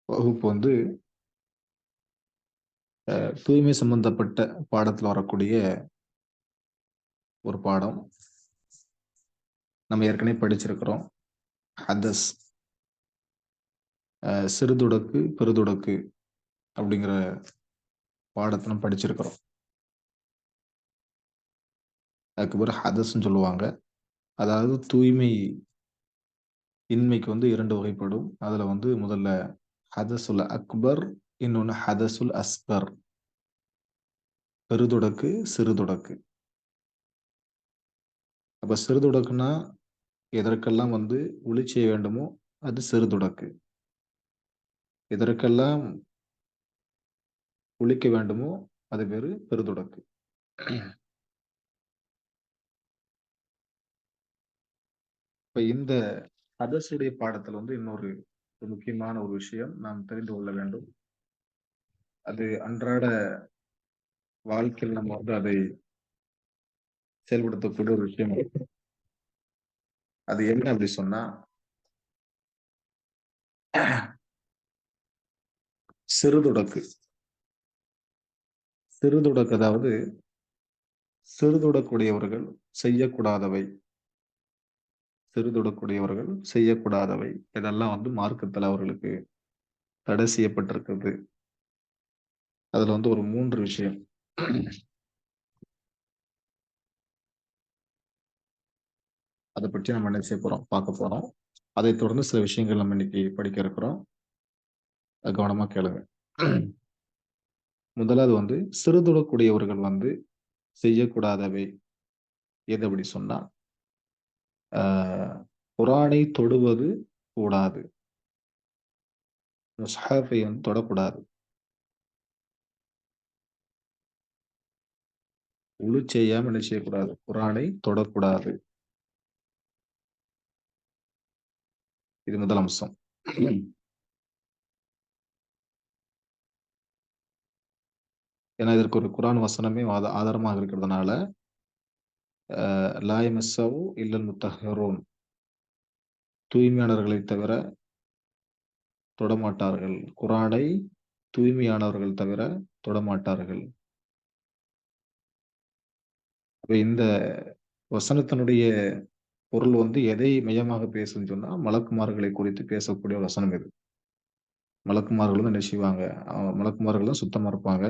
வகுப்பு வந்து தூய்மை சம்பந்தப்பட்ட பாடத்துல வரக்கூடிய ஒரு பாடம். நம்ம ஏற்கனவே படிச்சிருக்கிறோம். ஹதஸ் சிறுதுடக்கு, பெருதுடக்கு அப்படிங்கிற பாடத்த நம்ம படிச்சிருக்கிறோம். அதுக்கு பிறகு ஹதஸ்ன்னு சொல்லுவாங்க. அதாவது தூய்மை இன்மைக்கு வந்து 2 வகைப்படும். அதுல வந்து முதல்ல ஹதசுல் அக்பர், இன்னொன்னு ஹதசுல் அஸ்கர். பெருதுடக்கு, சிறுதுடக்கு. அப்ப சிறுதுடக்குன்னா எதற்கெல்லாம் வந்து ஒளி செய்ய வேண்டுமோ அது சிறுதுடக்கு. எதற்கெல்லாம் ஒழிக்க வேண்டுமோ அது பேரு பெருதுடக்கு. இப்ப இந்த ஹதஸுடைய பாடத்துல வந்து இன்னொரு ஒரு முக்கியமான ஒரு விஷயம் நாம் தெரிந்து கொள்ள வேண்டும். அது அன்றாட வாழ்க்கையில் நம்ம வந்து அதை செயல்படுத்தக்கூடிய ஒரு விஷயம். அது என்ன அப்படி சொன்னா, சிறுதுடக்கு. சிறுதுடக்கு அதாவது சிறுதுடக்கூடியவர்கள் செய்யக்கூடாதவை. சிறுதுடக்கூடியவர்கள் செய்யக்கூடாதவை. இதெல்லாம் வந்து மார்க்கத்துல அவர்களுக்கு தடை செய்யப்பட்டிருக்கிறது. அதுல வந்து ஒரு 3 விஷயம். அத பற்றி நம்ம என்ன செய்ய போறோம்? பார்க்க போறோம். அதைத் தொடர்ந்து சில விஷயங்கள் நம்ம இன்னைக்கு படிக்க இருக்கிறோம். கவனமா கேளுங்க. முதலாவது வந்து சிறுதுடக்கூடியவர்கள் வந்து செய்யக்கூடாதவை எது அப்படி சொன்னா, ஆ குரானை தொடுவது கூடாது. முஸ்ஹஃபை வந்து தொடக்கூடாது. உளு செய்யாம என்ன செய்யக்கூடாது? குரானை தொடக்கூடாது. இது முதல் அம்சம். ஏன்னா இதற்கு ஒரு குரான் வசனமே ஆதாரமாக இருக்கிறதுனால, லா யமஸ்ஸஹு இல்லல் முத்தஹ்ஹிரூன், தூய்மையானவர்களை தவிர தொடமாட்டார்கள். குரானை தூய்மையானவர்கள் தவிர தொடமாட்டார்கள். அப்ப இந்த வசனத்தினுடைய பொருள் வந்து எதை மையமாக பேசுதுன்னு சொன்னா, மலக்குமார்களை குறித்து பேசக்கூடிய வசனம் இது. மலக்குமார்கள் வந்து என்ன செய்வாங்க? மலக்குமார்கள் தான் சுத்தமா இருப்பாங்க.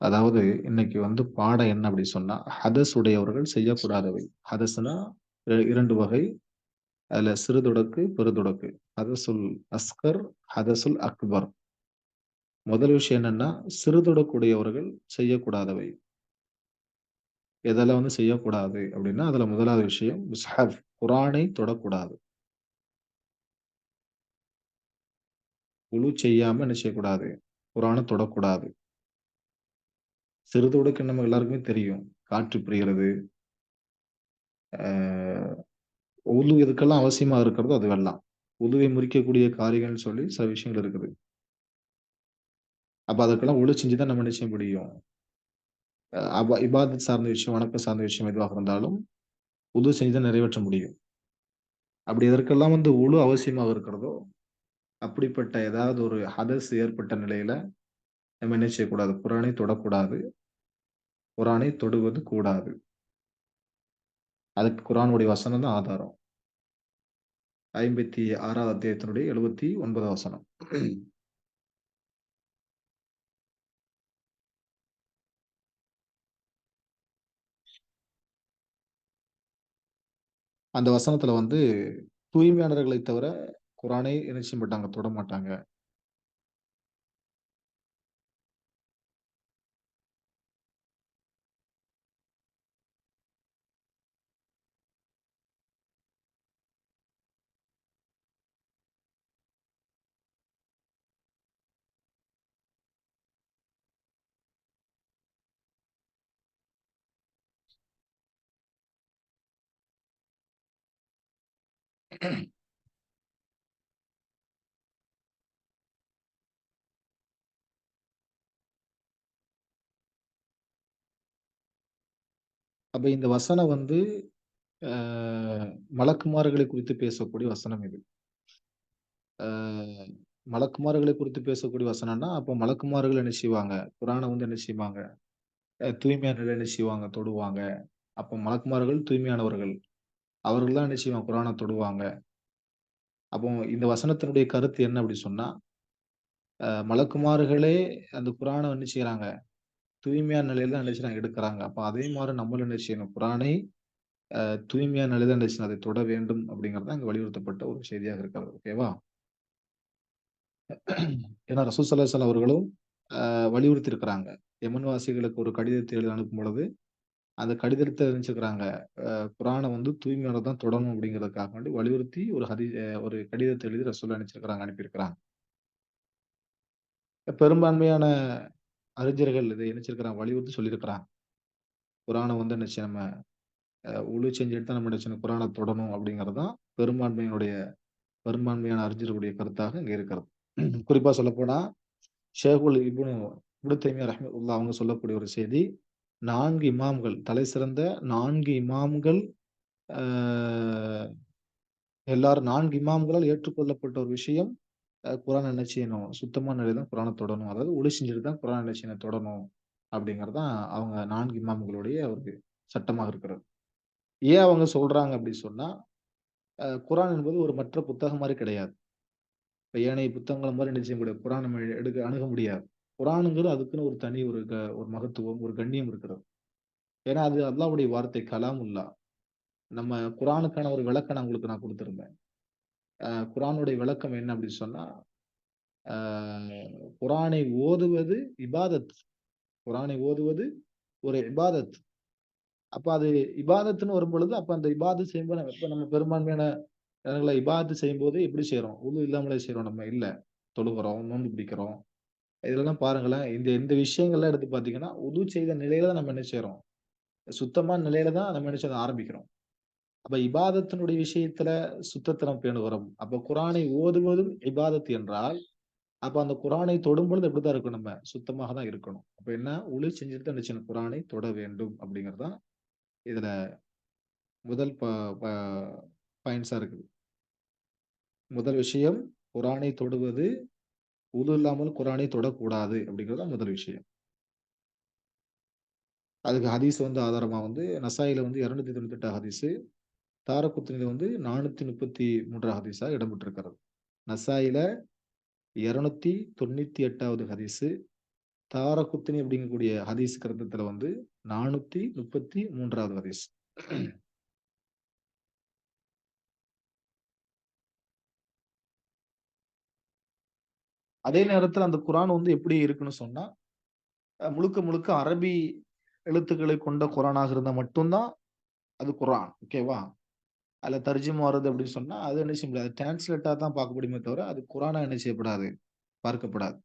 அதாவது இன்னைக்கு வந்து பாடம் என்ன அப்படி சொன்னா, ஹதஸ் உடையவர்கள் செய்யக்கூடாதவை. ஹதஸ்னா 2 வகை. அதுல சிறுதொடக்கு, பெருதொடக்கு. ஹதசுல் அஸ்கர், ஹதசுல் அக்பர். முதல் விஷயம் என்னன்னா, சிறுதொடக்கூடியவர்கள் செய்யக்கூடாதவை. எதெல்லாம் வந்து செய்யக்கூடாது அப்படின்னா, அதுல முதலாவது விஷயம் முஸ்ஹப், குரானை தொடக்கூடாது. உளு செய்யாம என்ன செய்யக்கூடாது? குரான தொடக்கூடாது. சிறுதொடுக்கு நம்ம எல்லாருக்குமே தெரியும். காற்று பிரியிறது, அ உது எதுக்கெல்லாம் அவசியமா இருக்கிறதோ அதுவெல்லாம். உதுவை முறிக்கக்கூடிய காரியங்கள்னு சொல்லி சில விஷயங்கள் இருக்குது. அப்ப அதுக்கெல்லாம் ஒளு செஞ்சு தான் நம்ம என்ன செய்ய முடியும்? இபாதத் சார்ந்த விஷயம், வணக்கம் சார்ந்த விஷயம் எதுவாக இருந்தாலும், உது செஞ்சு தான் நிறைவேற்ற முடியும். அப்படி எதற்கெல்லாம் வந்து உளு அவசியமாக இருக்கிறதோ, அப்படிப்பட்ட ஏதாவது ஒரு ஹதஸ் ஏற்பட்ட நிலையில நம்ம என்ன செய்யக்கூடாது? குரானை தொடக்கூடாது. குரானை தொடுவது கூடாது. அதுக்கு குரானுடைய வசனம் தான் ஆதாரம். 56வது அத்தியாயத்தினுடைய 79வது வசனம். அந்த வசனத்துல வந்து தூய்மையானவர்களை தவிர குரானை என்ன செய்ய மாட்டாங்க, தொடமாட்டாங்க. அப்ப இந்த வசனம் வந்து அ மலக்குமார்களை குறித்து பேசக்கூடிய வசனம் இது. அ மலக்குமார்களை குறித்து பேசக்கூடிய வசனம்னா, அப்போ மலக்குமார்கள் என்ன செய்வாங்க? குரான வந்து என்ன செய்வாங்க? தூய்மையான நிலையில என்ன செய்வாங்க? தொடுவாங்க. அப்போ மலக்குமார்கள் தூய்மையானவர்கள். அவர்கள் தான் என்ன செய்வாங்க? குரான தொடுவாங்க. அப்போ இந்த வசனத்தினுடைய கருத்து என்ன அப்படி சொன்னா, மலக்குமார்களே அந்த குரான என்ன செய்றாங்க? தூய்மையான நிலையில தான் என்ன செய்றாங்க? எடுக்குறாங்க. அப்ப அதே மாரி நம்மளும் என்ன செய்யணும்? குரானை தூய்மையான நிலையில தான் என்ன செய்யணும்? அதை தொட வேண்டும் அப்படிங்கிறது தான் இங்க வலியுறுத்தப்பட்ட ஒரு செய்தியாக இருக்கிறது. ஓகேவா? ஏன்னா ரசூல் ஸல்லல்லாஹு அலைஹி வஸல்லம் அவர்களும் வலியுறுத்தி இருக்கிறாங்க. யமன் வாசிகளுக்கு ஒரு கடிதத்தை எழுதி அனுப்பும் பொழுது, அந்த கடிதத்த நினைச்சுக்கிறாங்க. குரான வந்து தூய்மையானத தான் தொடணும் அப்படிங்கிறதுக்காக வேண்டி வலியுறுத்தி ஒரு கடிதத்த எழுதி ரசூலுல்லாஹ் நினைச்சிருக்கிறாங்க, அனுப்பியிருக்கிறாங்க. பெரும்பான்மையான அறிஞர்கள் இதை இணைச்சிருக்கிறாங்க, வலியுறுத்தி சொல்லியிருக்கிறாங்க. குரான வந்து என்ன செய்ய நம்ம உழு செஞ்சுட்டு தான் நம்ம என்ன செய்யணும், குரான தொடணும் அப்படிங்கிறது தான் பெரும்பான்மையான அறிஞர்களுடைய கருத்தாக இங்க இருக்கிறது. குறிப்பா சொல்லப்போனா, ஷேகுல் இப்னு தைமிய்யா ரஹ்மத்துல்லாஹ் அவங்க சொல்லக்கூடிய ஒரு செய்தி, 4 இமாம்கள், தலைசிறந்த 4 இமாம்கள் அ எல்லாரும் 4 இமாம்களால் ஏற்றுக்கொள்ளப்பட்ட ஒரு விஷயம், குரான் என்ன செய்யணும், சுத்தமான நிலையில தான் குரான தொடணும். அதாவது ஒழு செஞ்சுட்டு தான் குரான் என்ன செய்யணும், தொடணும். அப்படிங்கிறது தான் அவங்க 4 இமாம்களுடைய ஒரு சட்டமாக இருக்கிறது. ஏன் அவங்க சொல்றாங்க அப்படி சொன்னா, குரான் என்பது ஒரு மற்ற புத்தகம் மாரி கிடையாது. இப்ப ஏனைய புத்தகங்கள மாரி என்ன செய்ய முடியாது, குரான் நம்ம அணுக முடியாது. குரானுங்கிறது அதுக்குன்னு ஒரு தனி ஒரு மகத்துவம், ஒரு கண்ணியம் இருக்கிறது. ஏன்னா, அது அல்லாஹ்வுடைய வார்த்தை கலாமுல்லா. நம்ம குரானுக்கான ஒரு விளக்கம் நான் குடுத்திருந்தேன். குரானுடைய விளக்கம் என்ன அப்படின்னு சொன்னா, ஆ குரானை ஓதுவது இபாதத். குரானை ஓதுவது ஒரு இபாதத். அப்ப அது இபாதத்ன்னு வரும்பொழுது, அப்ப அந்த இபாதத் செய்யும்போது இப்ப நம்ம பெரும்பான்மையான நேரங்கள்ல இபாதத் செய்யும்போது எப்படி செய்றோம்? உது இல்லாமலே செய்றோம் நம்ம. இல்ல. தொழுகுறோம், நோன்பு பிடிக்கிறோம். இதெல்லாம் பாருங்களேன், இந்த இந்த விஷயங்கள்லாம் எடுத்து பார்த்தீங்கன்னா, உது செய்த நிலையில தான் நம்ம என்ன செய்றோம்? சுத்தமான நிலையில தான் நம்ம என்ன செய்றோம்? ஆரம்பிக்கிறோம். அப்ப இபாதத்தினுடைய விஷயத்துல சுத்தத்த நம்ம பேணுகிறோம். அப்ப குரானை ஓதுவதும் இபாதத் என்றால், அப்ப அந்த குரானை தொடும்பொழுது எப்படித்தான் இருக்கணும் நம்ம? சுத்தமாக தான் இருக்கணும். அப்ப என்ன? உழு செஞ்சுட்டு தான் என்ன செய்யணும்? குரானை தொட வேண்டும் அப்படிங்கிறது தான் இதுல முதல் ப ப பாயிண்ட்ஸா இருக்குது. முதல் விஷயம், குரானை தொடுவது, உது இல்லாமல் குரானை தொடக்கூடாது அப்படிங்கிறது தான் முதல் விஷயம். அதுக்கு ஹதீஸ் வந்து ஆதாரமா வந்து நசாயில வந்து 298 ஹதீஸு, தாரகுத்னில வந்து 433 ஹதீஸா இடம்பெற்றிருக்கிறது. நசாயில 298வது ஹதீஸு, தாரகுத்னி அப்படிங்கக்கூடிய ஹதீஸ் கிரந்தத்துல வந்து 433வது ஹதீஸ். அதே நேரத்துல அந்த குரான் வந்து எப்படி இருக்குன்னு சொன்னா, முழுக்க முழுக்க அரபி எழுத்துக்களை கொண்ட குரானாக இருந்தா மட்டும் தான் அது குரான். ஓகேவா? அதுல தர்ஜுமா வருது அப்படின்னு சொன்னா, அது என்ன செய்ய முடியாது. டிரான்ஸ்லேட்டா தான் பார்க்க முடியுமே தவிர, அது குரானா என்ன செய்யப்படாது, பார்க்கப்படாது.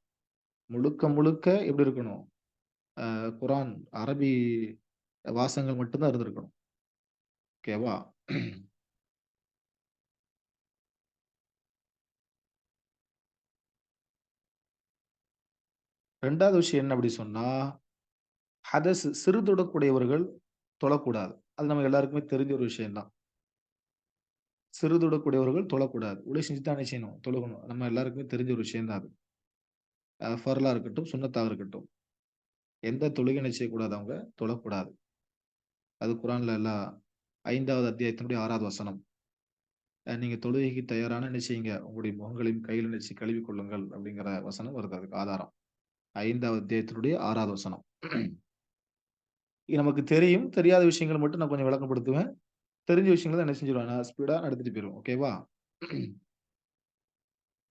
முழுக்க முழுக்க எப்படி இருக்கணும்? குரான் அரபி வாசகங்கள் மட்டும் தான் இருந்திருக்கணும். ஓகேவா? 2வது விஷயம் என்ன அப்படி சொன்னா, சிறு தொடக்கூடியவர்கள் தொழக்கூடாது. அது நம்ம எல்லாருக்குமே தெரிஞ்ச ஒரு விஷயம் தான். சிறு தொடக்கூடியவர்கள் தொழக்கூடாது. உடை செஞ்சு தான் என்ன செய்யணும்? தொழுகணும். நம்ம எல்லாருக்குமே தெரிஞ்ச ஒரு விஷயம் தான் அது. ஃபர்லா இருக்கட்டும், சுன்னத்தாக இருக்கட்டும். எந்த தொழுகை என்ன செய்யக்கூடாது அவங்க? தொழக்கூடாது. அது குரான்ல எல்லாம் 5வது அத்தியாயத்தினுடைய 6வது வசனம். நீங்க தொழுகைக்கு தயாரான என்ன செய்யுங்க? உங்களுடைய முகங்களையும் கையில என்ன கழுவிக் கொள்ளுங்கள் அப்படிங்கிற வசனம் வருது அதுக்கு ஆதாரம். 5வது அத்தியாயத்தினுடைய 6வது வசனம். இது நமக்கு தெரியும். தெரியாத விஷயங்கள மட்டும் நான் கொஞ்சம் விளக்கப்படுத்துவேன். தெரிஞ்ச விஷயங்கள என்ன செஞ்சுருவேன், நான் ஸ்பீடா நடத்திட்டு போயிருவேன். ஓகேவா?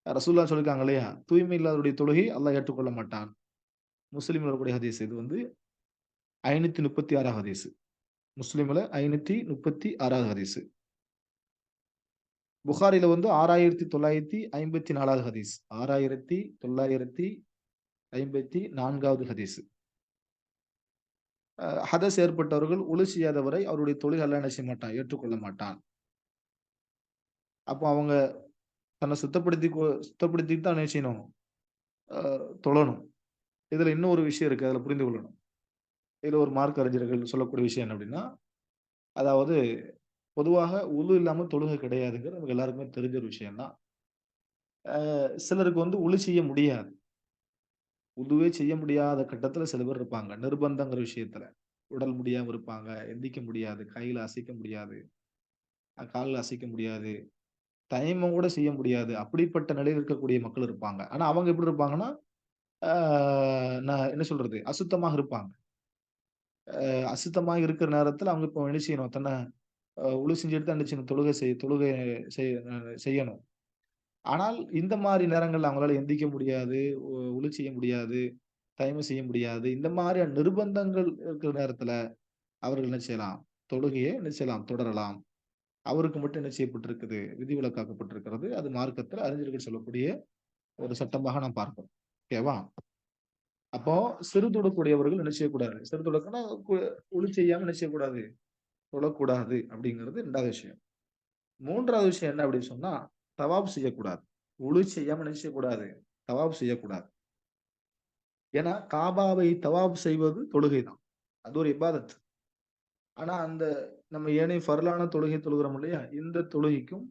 ரசூலுல்லாஹ் சொல்லியிருக்காங்க இல்லையா? தூய்மை இல்லாதவருடைய தொழுகை அல்லாஹ் ஏற்றுக்கொள்ள மாட்டான். முஸ்லிம்ல வரக்கூடிய ஹதீஸ் இது வந்து 536 ஹதீஸ். முஸ்லிம்ல 536 ஹதீஸ். புகாரில வந்து 6954வது ஹதீஸ். 6954வது ஹதீஸ். ஹதஸ் ஏற்பட்டவர்கள் ஒழு செய்யாதவரை அவருடைய தொழுகை அல்லாஹ் என்ன செய்ய மாட்டான், ஏற்றுக்கொள்ள மாட்டான். அப்போ அவங்க தன்னை சுத்தப்படுத்திட்டு தான் என்ன செய்யணும்? அ தொழணும். இதுல இன்னும் ஒரு விஷயம் இருக்கு. அதுல புரிந்து கொள்ளணும். இதுல ஒரு மார்க்க அறிஞர்கள் சொல்லக்கூடிய விஷயம் என்ன அப்டின்னா, அதாவது பொதுவாக உளு இல்லாம தொழுகை கிடையாதுங்கிறது நமக்கு எல்லாருக்குமே தெரிஞ்ச ஒரு விஷயம் தான். சிலருக்கு வந்து உளு செய்ய முடியாது. உதுவே செய்ய முடியாத கட்டத்துல சில பேர் இருப்பாங்க. நிர்பந்தங்கிற விஷயத்துல. உடல் முடியாம இருப்பாங்க. எந்திரிக்க முடியாது. கையில அசைக்க முடியாது. கால்ல அசைக்க முடியாது. தயமம் கூட செய்ய முடியாது. அப்படிப்பட்ட நிலையில இருக்கக்கூடிய மக்கள் இருப்பாங்க. ஆனா அவங்க எப்படி இருப்பாங்கன்னா, ஆ நான் என்ன சொல்றது? அசுத்தமாக இருப்பாங்க. அசுத்தமாக இருக்கிற நேரத்துல அவங்க இப்போ என்ன செய்யணும்? உழு செஞ்சுட்டு தான் என்ன செய்யணும்? தொழுகை செய் செய்யணும். ஆனால் இந்த மாரி நேரங்கள்ல அவங்களால எந்திரிக்க முடியாது. உழு செய்ய முடியாது. தயமம் செய்ய முடியாது. இந்த மாரியான நிர்பந்தங்கள் இருக்கிற நேரத்துல அவர்கள் என்ன செய்யலாம்? தொழுகையை என்ன செய்யலாம்? தொடரலாம். அவருக்கு மட்டும் என்ன செய்யப்பட்டிருக்குது? விதிவிலக்காக்கப்பட்டிருக்கிறது. அது மார்க்கத்துல அறிஞர்கள் சொல்லக்கூடிய ஒரு சட்டமாக நாம் பார்க்கிறோம். ஓகேவா? அப்போ சிறு தொழக்கூடியவர்கள் என்ன செய்யக்கூடாது? சிறு தொழக்குன்னா ஒளி செய்யாம என்ன செய்யக்கூடாது? தொழக்கூடாது அப்படிங்கிறது 2வது விஷயம். 3வது விஷயம் என்ன அப்படின்னு சொன்னா, தவாப் செய்யக்கூடாது. ஒளி செய்யாம என்ன செய்யக்கூடாது? தவாப் செய்யக்கூடாது. ஏன்னா காபாவை தவாப் செய்வது தொழுகை தான். அது ஒரு இபாதத். ஆனா நம்ம ஏனைய ஃபர்லான தொழுகை தொழுகிறோம் இல்லையா? இந்த தொழுகைக்கும்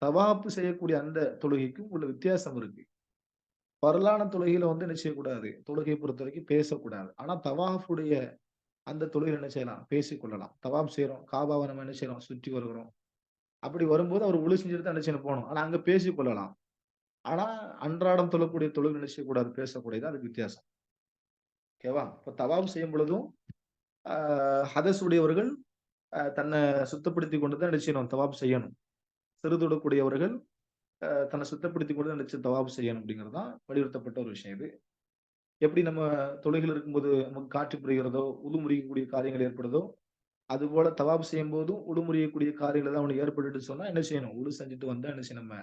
தவாப் செய்யக்கூடிய அந்த தொழுகைக்கும் உள்ள வித்தியாசம் இருக்கு. பரலான தொழுகையில வந்து என்ன செய்யக்கூடாது? தொழுகையை பொறுத்தவரைக்கும் பேசக்கூடாது. ஆனா தவாஃபுடைய அந்த தொழுகையில என்ன செய்யலாம்? பேசிக் கொள்ளலாம். தவாப் செய்றோம். காபாவ நம்ம என்ன செய்றோம்? சுற்றி வருகிறோம். அப்படி வரும்போது அவர் ஒழு செஞ்சுட்டு தான் என்ன செய்யணும்? போணும். ஆனா அங்க பேசிக் கொள்ளலாம். ஆனா அன்றாடம் தொழக்கூடிய தொழுகை என்ன செய்யக்கூடாது? பேசக்கூடியது. அதுக்கு வித்தியாசம். ஓகேவா? இப்ப தவாப் செய்யும் பொழுதும், ஆ ஹதஸ் உடையவர்கள் தன்னை சுத்தப்படுத்திக் கொண்டு தான் என்ன செய்யணும்? தவாப் செய்யணும். சிறு தொழக்கூடியவர்கள் தன்னை சுத்தப்படுத்திக் கொண்டு தான் என்ன தவாப் செய்யணும் அப்படிங்கிறது தான் வலியுறுத்தப்பட்ட ஒரு விஷயம் இது. எப்படி நம்ம தொழுகையில இருக்கும்போது நமக்கு காற்று புரிகிறதோ, உது முறியக்கூடிய காரியங்கள் ஏற்படுதோ, அதுபோல தவாப் செய்யும்போதும் உடு முறியக்கூடிய காரியங்கள் ஏதாவது அவனுக்கு ஏற்பட்டுட்டு சொன்னா என்ன செய்யணும்? உது செஞ்சுட்டு வந்தா என்ன செய்யணும் நம்ம?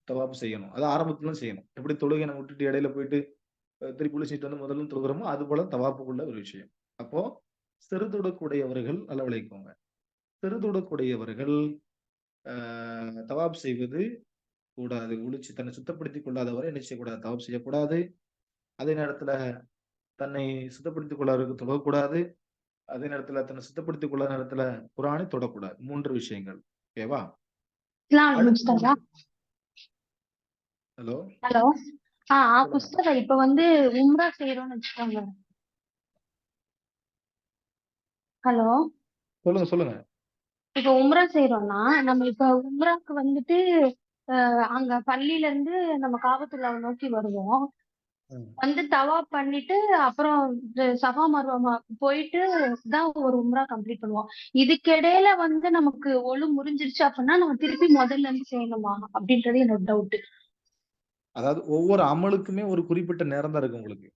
தவாப் செய்யணும். அது ஆரம்பத்துல தான் செய்யணும். எப்படி தொழுகைய நம்ம விட்டுட்டு இடையில போயிட்டு திருப்பி உளு செஞ்சுட்டு வந்து முதல்ல தொழுகிறோமோ, அதுபோல தவாப்புக்குள்ள ஒரு விஷயம். அப்போ சிறுதுடக்கூடியவர்கள் நல்லா விளங்கிக்கோங்க. சிறுதுடக்கூடியவர்கள் அ தவாப் செய்வது கூடாது. தன்னை சுத்தப்படுத்திக் கொள்ளாதவரை என்ன செய்யக்கூடாது? தவாப் செய்யக்கூடாது. அதே நேரத்துல தன்னை சுத்தப்படுத்திக் கொள்ளாதவருக்கு தொழக்கூடாது. அதே நேரத்துல தன்னை சுத்தப்படுத்திக் கொள்ளாத நேரத்துல குரானை தொடக்கூடாது. 3 விஷயங்கள். ஓகேவா? இஸ்லாம் அடுத்து முஸ்தபா. ஹலோ. ஹலோ. சொல்லுங்க. புஸ்தகா இப்ப வந்து உம்ரா செய்யறோம்னு வச்சுக்கோங்க. ஹலோ. சொல்லுங்க, சொல்லுங்க. இப்ப உம்ரா செய்யறோம்னா நம்ம இப்ப உம்ராக்கு வந்துட்டு அங்க பள்ளியில இருந்து நம்ம காபத்துல்லாவை நோக்கி வருவோம். ம். வந்து தவா பண்ணிட்டு அப்புறம் சஃபா மர்வா போயிட்டு தான் ஒரு உம்ரா கம்ப்ளீட் பண்ணுவோம். இதுக்கிடையில வந்து நமக்கு ஒழு முறிஞ்சிருச்சு அப்படின்னா நம்ம திருப்பி முதல்ல இருந்து செய்யணுமா அப்படின்றது என்னோட டவுட். அதாவது ஒவ்வொரு அமலுக்குமே ஒரு குறிப்பிட்ட நேரம் தான் இருக்கு உங்களுக்கு.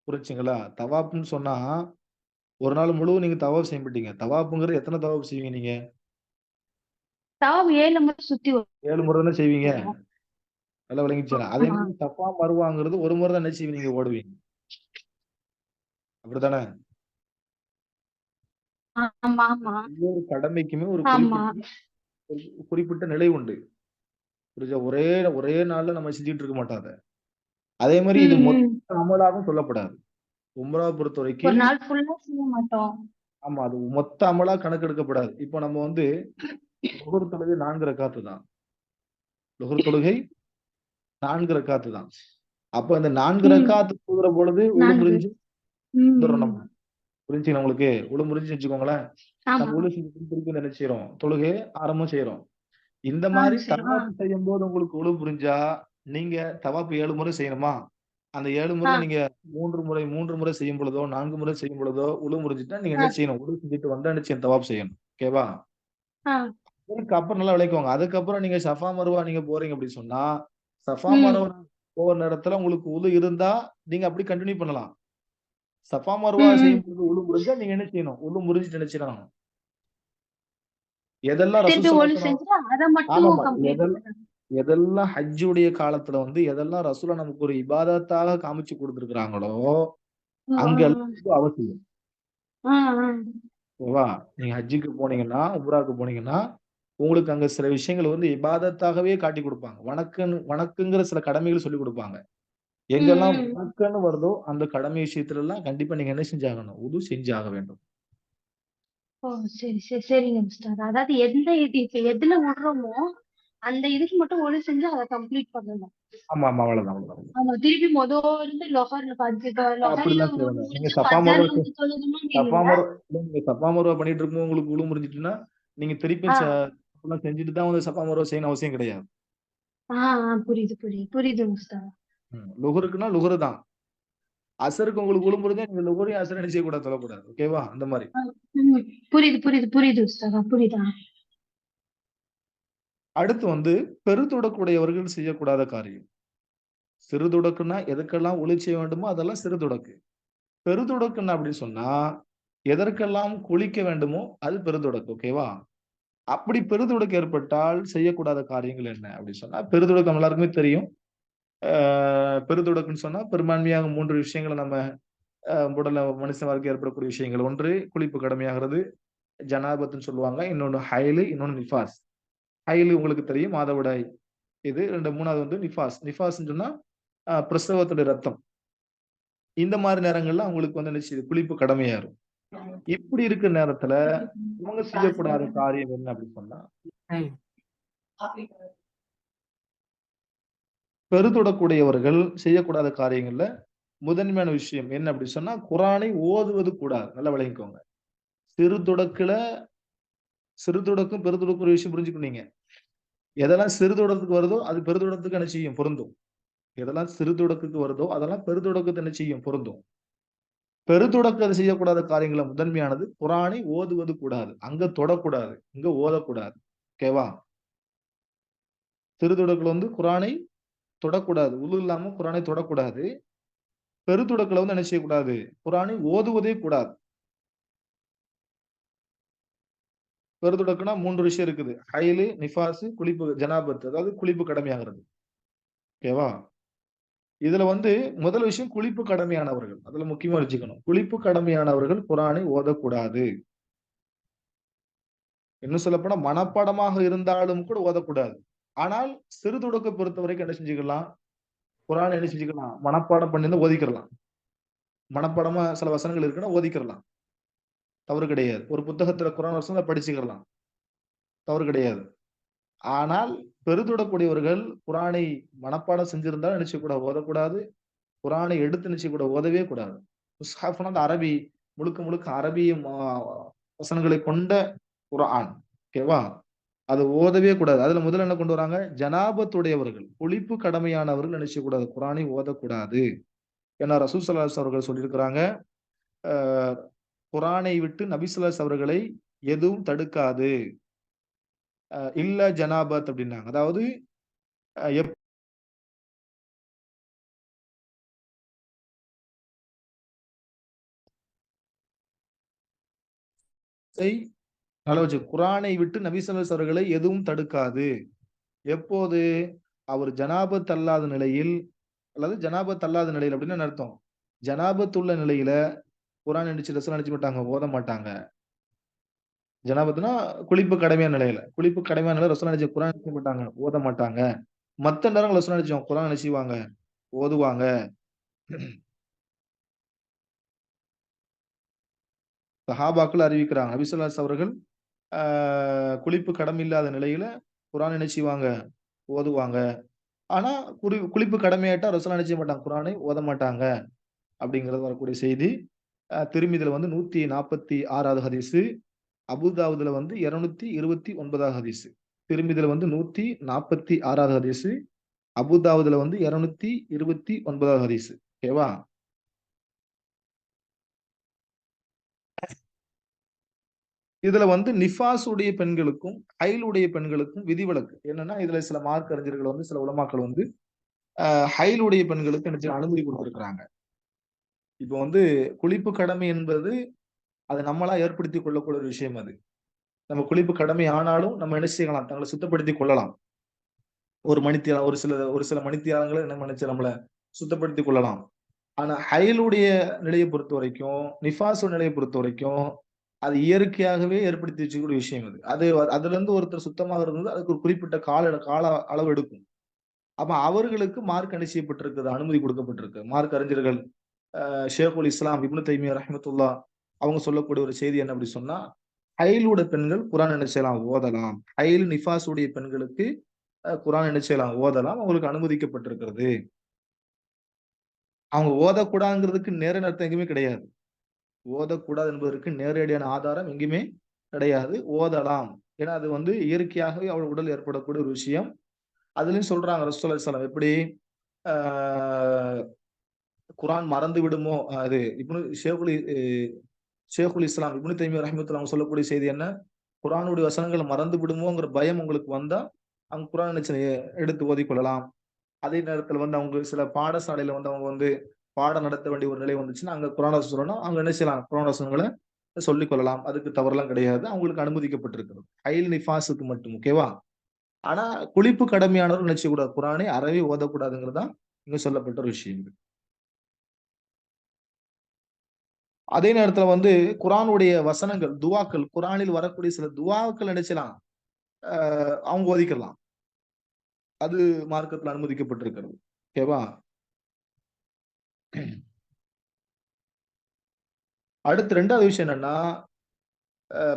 புரிஞ்சுங்களா? தவாப்ன்னு சொன்னா, ஒரு நாள் முழுவதும் நீங்க தவாப் செய்ய மாட்டீங்க. தவாப்புங்கிறது எத்தன தவாப் செய்வீங்க நீங்க? தவா 7 முறை சுத்தி 7 முறை தானே செய்வீங்க. வருவோம். நல்லா விளங்கிருச்சா? அதே ஆமா மாரி சஃபா, மர்வாங்கிறது ஒரு முறை தான் என்ன செய்வீங்க? நீங்க ஓடுவீங்க. அப்படித்தானே? ஆமா ஆமா ஒவ்வொரு கடமைக்குமே ஆமா. ஒரு குறிப்பிட்ட நிலை உண்டு. புரியுதா? ஒரே ஒரே நாள்ல நம்ம செஞ்சுட்டு இருக்க மாட்டோம் அத. அதே மாரி இது ம். மொத்த அமலாவும் சொல்லப்படாது. உம்ராவ ஒரு பொறுத்தவரைக்கும் நாள் ஃபுல்லா செய்ய மாட்டோம். ஆமா. அது மொத்த அமலா கணக்கெடுக்கப்படாது. இப்போ நம்ம வந்து லுஹர் தொழுகை 4 ரக்காத்து தான். லுஹர் தொழுகை 4 ரக்காத்து தான். அப்ப இந்த 4 ம். ரக்காத்து தொழுகிற பொழுது உளு 4. முறிஞ்சு ம். வந்துர்றோம் ம். நம்ம. புரிஞ்சுங்களா உங்களுக்கு? உளு முறிஞ்சுன்னு வச்சுக்கோங்களேன். ஆமா. நம்ம உளு செஞ்சுட்டு திருப்பி வந்து என்ன செய்றோம்? தொழுகைய ஆரம்பம் செய்றோம். இந்த மாரி சரி. தவாப் செய்யும்போது உங்களுக்கு உளு புரிஞ்சா, நீங்க தவாப் 7 முறை செய்யணுமா? அந்த 7 ஆ. முறைல நீங்க 3 முறை செய்யும் பொழுதோ, 4 முறை செய்யும் பொழுதோ, உளு முறிஞ்சுட்டா நீங்க ஆ. என்ன செய்யணும்? உளு செஞ்சுட்டு வந்தா என்ன செய்யணும்? தவாப் செய்யணும். ஓகேவா? ஆ. அதுக்கப்புறம் நல்லா விளக்கிக்கோங்க. அதுக்கப்புறம் நீங்க சஃபா, மர்வா நீங்க போறீங்க அப்படி சொன்னா, சஃபா, ம். மர்வா போற நேரத்துல உங்களுக்கு உளு இருந்தா, நீங்க அப்படி கன்டின்யூ பண்ணலாம். சஃபா, மர்வா ம். ம். செய்யும்போது உளு முறிஞ்சா நீங்க என்ன செய்யணும்? உளு முறிஞ்சுட்டு என்ன செய்யணும்? எதெல்லாம் ரசூல் திருப்பி ஸல்லல்லாஹு ஒழு அலைஹி வஸல்லம் செஞ்சுட்டு அத மட்டும் ஆமாமா. கம்ப்ளீட் பண்ணணும். எதெல்லாம் ஹஜ்ஜுடைய காலத்துல வந்து எதெல்லாம் ரசூலா நமக்கு ஒரு இபாதத்தாக காமிச்சு குடுத்திருக்கிறாங்களோ, ஆ. அங்கெல்லாம் இது அவசியம். ஆ. ஆ. ஓகேவா? நீங்க ஹஜ்ஜுக்கு போனீங்கன்னா, உம்ராவுக்கு போனீங்கன்னா, உங்களுக்கு அங்க சில விஷயங்கள் வந்து இபாதத்தாகவே காட்டிக் குடுப்பாங்க. வணக்குங்கிற சில கடமைகள் சொல்லிக் குடுப்பாங்க. ம். எங்கெல்லாம் ம். வணக்கம்ன்னு வருதோ, அந்த கடமை விஷயத்துலலாம் கண்டிப்பா நீங்க என்ன செஞ்சாகணும்? உது செஞ்சாக வேண்டும். ஓ! சரி, சரி, சரிங்க மிஸ்டர். அதாவது எந்த இது இப்ப எதுல விடுறோமோ, அந்த இதுக்கு மட்டும் ஒழு செஞ்சு அத கம்ப்ளீட் பண்ணணும். ஆமா ஆமா, அவ்வளவுதான் அவ்வளவுதான். ஆமா. திருப்பி இருந்து லொஹர்ல இப்ப லொஹர்ல அப்படிலாம் செய்ய ஒண்ணு வேண்டாம். நீங்க முடிஞ்சு சஃபா மர்வா ஃபஜர்ல வந்து தொழுகணும்னு சஃபா இல்ல. மர்வா நீங்க சஃபா மர்வா பண்ணிட்டு இருக்கும்போது உங்களுக்கு உளு முறிஞ்சிட்டுன்னா, நீங்க ஆ, திருப்பியும் செஞ்சுட்டு தான் வந்து சஃபா மர்வா செய்யணும் அவசியம் கிடையாது. ஆ, ஆ. புரியுது, புரியுது. புரியுது மிஸ்டர். லுஹருக்குன்னா லுஹரு தான். அசருக்கு உங்களுக்கு உளு முறிஞ்சா நீங்க லுஹரையும் அசரையும் என்ன செய்யக்கூடாது, சொல்லக்கூடாது. ஓகேவா? அந்த மாதிரி. ஆ, ம். புரியுது, புரியுது, புரியுது மிஸ்டர். புரியுதா? அடுத்து வந்து பெருதொடக்குடையவர்கள் செய்யக்கூடாத காரியம். சிறு தொடக்குன்னா எதுக்கெல்லாம் ஒளி செய்ய வேண்டுமோ அதெல்லாம் சிறு தொடக்கு. பெருதொடக்குன்னா அப்படி சொன்னா, எதற்கெல்லாம் குளிக்க வேண்டுமோ அது பெருதொடக்கு. ஓகேவா? அப்படி பெருதொடக்கு ஏற்பட்டால் செய்யக்கூடாத காரியங்கள் என்ன அப்படி சொன்னா, பெருதொடக்கு நம்ம எல்லாருக்குமே தெரியும். பெருதொடக்குன்னு சொன்னா பெரும்பான்மையாக 3 விஷயங்கள நம்ம உடல்ல மனுஷன் வாழ்க்கையில் ஏற்படக்கூடிய விஷயங்கள். ஒன்று குளிப்பு கடமையாகிறது, ஜனாபத்துன்னு சொல்லுவாங்க. இன்னொன்னு ஹைலு, இன்னொன்னு நிஃபாஸ். ஹைலு உங்களுக்கு தெரியும் மாதவிடாய் இது. 3வது வந்து நிஃபாஸ். நிஃபாஸ்ன்னு சொன்னா பிரசவத்துடைய ரத்தம். இந்த மாரி நேரங்கள்ல அவங்களுக்கு வந்து என்ன செய்யுது, குளிப்பு கடமையாயிரும். இப்படி இருக்கிற நேரத்துல இவங்க செய்யக்கூடாத காரியம் என்ன அப்படின்னு சொன்னா, பெருதொடக்கூடியவர்கள் செய்யக்கூடாத காரியங்கள்ல முதன்மையான விஷயம் என்ன அப்படி சொன்னா, குரானை ஓதுவது கூடாது. நல்லா விளங்கிக்கோங்க. சிறு தொடக்குல சிறு தொடக்கும், பெருதொடக்கும் ஒரு விஷயம் புரிஞ்சுக்கணும் நீங்க. எதெல்லாம் சிறு தொடக்கத்துக்கு வருதோ, அது பெருதொடக்கத்துக்கு என்ன செய்யும்? பொருந்தும். எதெல்லாம் சிறு தொடக்குக்கு வருதோ, அதெல்லாம் பெருதொடக்கத்த என்ன செய்யும்? பொருந்தும். பெருதொடக்க செய்யக்கூடாத காரியங்கள்ல முதன்மையானது குரானை ஓதுவது கூடாது. அங்க தொடக்கூடாது. இங்க ஓதக்கூடாது. ஓகேவா? சிறு தொடக்குல வந்து குரானை தொடக்கூடாது. உளு இல்லாம குரானை தொடக்கூடாது. பெருதொடக்குல வந்து என்ன செய்யக்கூடாது? குரானை ஓதுவதே கூடாது. பெருதொடக்குனா 3 விஷயம் இருக்குது. ஹைலு, நிஃபாசு, குளிப்பு ஜனாபத். அதாவது குளிப்பு கடமையாகிறது. ஓகேவா? இதுல வந்து முதல் விஷயம் குளிப்பு கடமையானவர்கள். அதுல முக்கியமா வச்சுக்கணும். குளிப்பு கடமையானவர்கள் குரானை ஓதக்கூடாது. இன்னும் சொல்லப்போனா மனப்பாடமாக இருந்தாலும் கூட ஓதக்கூடாது. ஆனால் சிறு தொடக்க பொறுத்தவரைக்கும் என்ன செஞ்சுக்கலாம்? குரான என்ன செஞ்சுக்கலாம்? மனப்பாடம் பண்ணியிருந்தா ஓதிக்கிறலாம். மனப்பாடமா சில வசனங்கள் இருக்குன்னா ஓதிக்கிறலாம். தவறு கிடையாது. ஒரு புத்தகத்துல குரான் வசனத்த படிச்சுக்கிறலாம். தவறு கிடையாது. ஆனால் பெருதொடக்கூடியவர்கள் குரானை மனப்பாடம் செஞ்சிருந்தாலும் என்ன செய்யக்கூடாது? ஓதக்கூடாது. குரானை எடுத்து என்ன செய்யக்கூடாது? ஓதவே கூடாது. முஸ்ஹப்னா அந்த அரபி முழுக்க முழுக்க அரபி வசனங்களை கொண்ட குர்ஆன். ஓகேவா? அது ஓதவே கூடாது. அதுல முதல்ல என்ன கொண்டு வராங்க? ஜனாபத்துடையவர்கள், குளிப்பு கடமையானவர்கள் என்ன செய்யக்கூடாது? குர்ஆனை ஓதக்கூடாது. ஏன்னா ரசூல் ஸல்லல்லாஹு அலைஹி வஸல்லம் அவர்கள் சொல்லியிருக்கிறாங்க, அ குர்ஆனை விட்டு நபி ஸல்லல்லாஹு அலைஹி அவர்களை எதுவும் தடுக்காது. இல்ல ஜனாபத் அப்டின்னாங்க. அதாவது எப்பை நல்லா வச்சு குர்ஆனை விட்டு நபி ஸல்லல்லாஹு அலைஹி அவர்களை எதுவும் தடுக்காது. எப்போது? அவர் ஜனாபத் அல்லாத நிலையில் அல்லது ஜனாபத் அல்லாத நிலையில் அப்டின்னா என்ன அர்த்தம்? ஜனாபத் உள்ள நிலையில குர்ஆன் ரசூல் நினைச்சு மாட்டாங்க, ஓத மாட்டாங்க. ஜனாபத்னா குளிப்பு கடமையான நிலையில. குளிப்பு கடமையான நிலையில ரசூல் நினைச்சு குர்ஆன் நினைக்க மாட்டாங்க, ஓத மாட்டாங்க. மத்த நேரங்கள்ல ரசூல் நினைச்சோம் குர்ஆன் என்ன செய்வாங்க? ஓதுவாங்க. சஹாபாக்கள் அறிவிக்கிறாங்க. நபி ஸல்லல்லாஹு அலைஹி அவர்கள் ஆ குளிப்பு கடமை இல்லாத நிலையில குர்ஆன் என்ன செய்வாங்க? ஓதுவாங்க. ஆனா குளிப்பு கடமையாயிட்டா ரசூல் என்ன செய்ய மாட்டாங்க? குர்ஆனை ஓத மாட்டாங்க. அப்படிங்கிறது வரக்கூடிய செய்தி. திர்மிதில வந்து 146வது ஹதீஸு. அபூதாவுதுல வந்து 229வது ஹதீஸு. திர்மிதில வந்து 146வது ஹதீஸு. அபூதாவுதுல வந்து 229வது ஹதீஸு. ஓகேவா? இதுல வந்து நிஃபாஸ் உடைய பெண்களுக்கும், ஹைல் உடைய பெண்களுக்கும் விதிவிலக்கு. என்னன்னா, இதுல சில மார்க்க அறிஞர்கள் வந்து சில உலமாக்கள் வந்து ஹைல் உடைய பெண்களுக்கு என்ன செய்ய அனுமதி குடுத்திருக்கிறாங்க. இப்போ வந்து குளிப்பு கடமை என்பது அது நம்மளா ஏற்படுத்திக் கொள்ளக்கூடிய ஒரு விஷயம் அது. நம்ம குளிப்பு கடமை ஆனாலும் நம்ம என்ன செய்யலாம்? தங்களை சுத்தப்படுத்திக் கொள்ளலாம். ஒரு சில மணித்தியாலங்கள நம்ம நினைச்சு நம்மள சுத்தப்படுத்திக் கொள்ளலாம். ஆனா ஹைலுடைய நிலைய பொறுத்தவரைக்கும், நிஃபாஸோட நிலைய பொறுத்தவரைக்கும், அது இயற்கையாகவே ஏற்படுத்தி வச்சுக்கக்கூடிய விஷயம் அது. அதிலிருந்து ஒருத்தர் சுத்தமாகறது அதுக்கு ஒரு குறிப்பிட்ட கால அளவு எடுக்கும். அப்ப அவர்களுக்கு மார்க் என்ன செய்யப்பட்டிருக்குது? அனுமதி கொடுக்கப்பட்டிருக்கு. மார்க் அறிஞர்கள் ஷேகுல் இஸ்லாம் இப்னு தைமியா ரஹ்மத்துல்லாஹ் அவங்க சொல்லக்கூடிய ஒரு செய்தி என்ன அப்படி சொன்னா, ஹைலுடைய பெண்கள் குரான் என்ன செய்யலாம்? ஓதலாம். ஹைல் நிஃபாஸ் உடைய பெண்களுக்கு குரான் என்ன செய்யலாம்? ஓதலாம். அவங்களுக்கு அனுமதிக்கப்பட்டிருக்கிறது. அவங்க ஓதக்கூடாதுங்கிறதுக்கு நேரடி அர்த்தம் எங்கேயுமே கிடையாது. ஓதக்கூடாது என்பதற்கு நேரடியான ஆதாரம் எங்கேயுமே கிடையாது. ஓதலாம். ஏன்னா அது வந்து இயற்கையாகவே அவள் உடல் ஏற்படக்கூடிய ஒரு விஷயம். அதுலயும் சொல்றாங்க ரசூலுல்லாஹி ஸல்லல்லாஹு அலைஹி வஸல்லம் எப்படி ஆ குரான் மறந்து விடுமோ அது இப்னு ஷேகுல் இஸ்லாம் இப்னு தைமிய்யா ரஹ்மத்துல்லாஹி அவங்க சொல்லக்கூடிய செய்தி என்ன? குர்ஆனுடைய வசனங்கள் மறந்து விடுமோங்கிற பயம் உங்களுக்கு வந்தா, அவங்க குர்ஆன் என்ன எடுத்து ஓதிக்கொள்ளலாம். அதே நேரத்துல வந்து அவங்க சில பாடசாலையில வந்து அவங்க வந்து பாடம் நடத்த வேண்டிய ஒரு நிலை வந்துச்சுன்னா, அங்க குர்ஆன் வசனம் சொன்னா, அவங்க என்ன செய்யலாம்? குர்ஆன் வசனங்கள சொல்லிக் கொள்ளலாம். அதுக்கு தவறெல்லாம் கிடையாது. அவங்களுக்கு அனுமதிக்கப்பட்டிருக்கிறது. ஹைல் நிஃபாஸுக்கு மட்டும். ஓகேவா? ஆனா குளிப்பு கடமையானவர்கள் என்ன செய்யக்கூடாது? குர்ஆனை அறவே ஓதக்கூடாதுங்கிறது தான் இங்க சொல்லப்பட்ட ஒரு விஷயம். அதே நேரத்துல வந்து குர்ஆனுடைய வசனங்கள், துஆக்கள் குர்ஆனில் வரக்கூடிய சில துஆக்கள் என்ன செய்யலாம்? அ அவங்க ஓதிக்கலாம். அது மார்க்கத்துல அனுமதிக்கப்பட்டிருக்கிறது. ஓகேவா? அடுத்து 2வது விஷயம் என்னன்னா,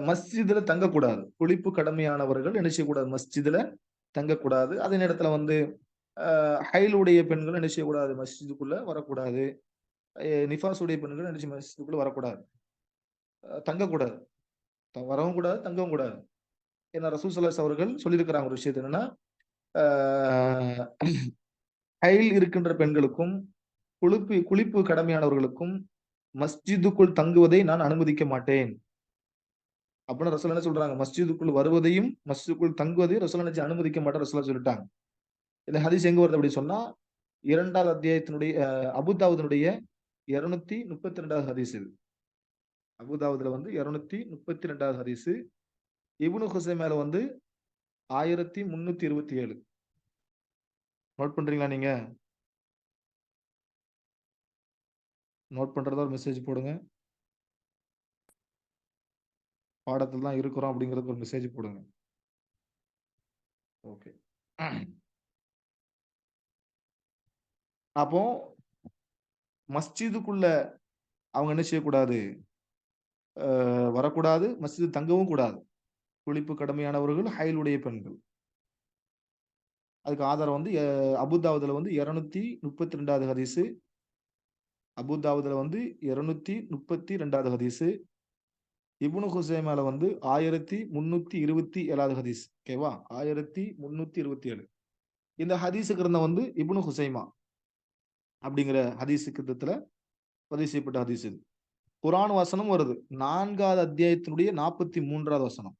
மஸ்ஜிதுல தங்கக்கூடாது. குளிப்பு கடமையானவர்கள் என்ன செய்யக்கூடாது? மஸ்ஜிதுல தங்கக்கூடாது. அதே நேரத்துல வந்து ஹைல் உடைய பெண்கள் என்ன செய்யக்கூடாது? மஸ்ஜிதுக்குள்ள வரக்கூடாது. நிஃபாஸ் உடைய பெண்கள் என்ன மஸ்ஜிதுக்குள்ள வரக்கூடாது. தங்கக்கூடாது. வரவும் கூடாது, தங்கவும் கூடாது. ஏன்னா ரசூல் ஸல்லல்லாஹு அலைஹி அவர்கள் சொல்லியிருக்கிறாங்க ஒரு விஷயத்த என்னன்னா, ஆ ஹைல் இருக்கின்ற பெண்களுக்கும், குளிப்பு கடமையானவர்களுக்கும் மஸ்ஜிதுக்குள் தங்குவதை நான் அனுமதிக்க மாட்டேன். அப்படின்னு ரசூல் என்ன சொல்றாங்க? மஸ்ஜிதுக்குள் வருவதையும், மஸ்ஜிதுக்குள் தங்குவதையும் ரசூல் அனுமதிக்க மாட்டேன் ரசூலுல்லாஹ் சொல்லிட்டாங்க. இந்த ஹதீஸ் எங்க வருது அப்படி சொன்னா, 2வது அத்தியாயத்தினுடைய அபூதாவுதினுடைய 232வது ஹதீஸ் இது. அபூதாவுதுல வந்து 232வது ஹதீஸ். இப்னு குஸைமால வந்து 1327. நோட் பண்றீங்களா நீங்க? நோட் பண்றதா ஒரு மெசேஜ் போடுங்க. பாடத்துல தான் இருக்கிறோம் அப்படிங்கிறதுக்கு ஒரு மெசேஜ் போடுங்க. ஓகே. அப்போ மஸ்ஜிதுக்குள்ள அவங்க என்ன செய்யக்கூடாது? வரக்கூடாது. மஸ்ஜித் தங்கவும் கூடாது. குளிப்பு கடமையானவர்கள், ஹைல் உடைய பெண்கள். அதுக்கு ஆதாரம் வந்து அபூதாவுதுல வந்து 232வது ஹதீஸ். அபூதாவுதுல வந்து 232வது ஹதீஸ். இப்னு குஸைமால வந்து 1327வது ஹதீஸ். ஓகேவா? 1327. இந்த ஹதீஸ் கிரந்தம் வந்து இப்னு குஸைமா அப்படிங்கிற ஹதீஸ் கிரந்தத்துல பதிவு செய்யப்பட்ட ஹதீஸ் இது. குர்ஆன் வசனம் வருது. 4வது அத்தியாயத்தினுடைய 43வது வசனம்.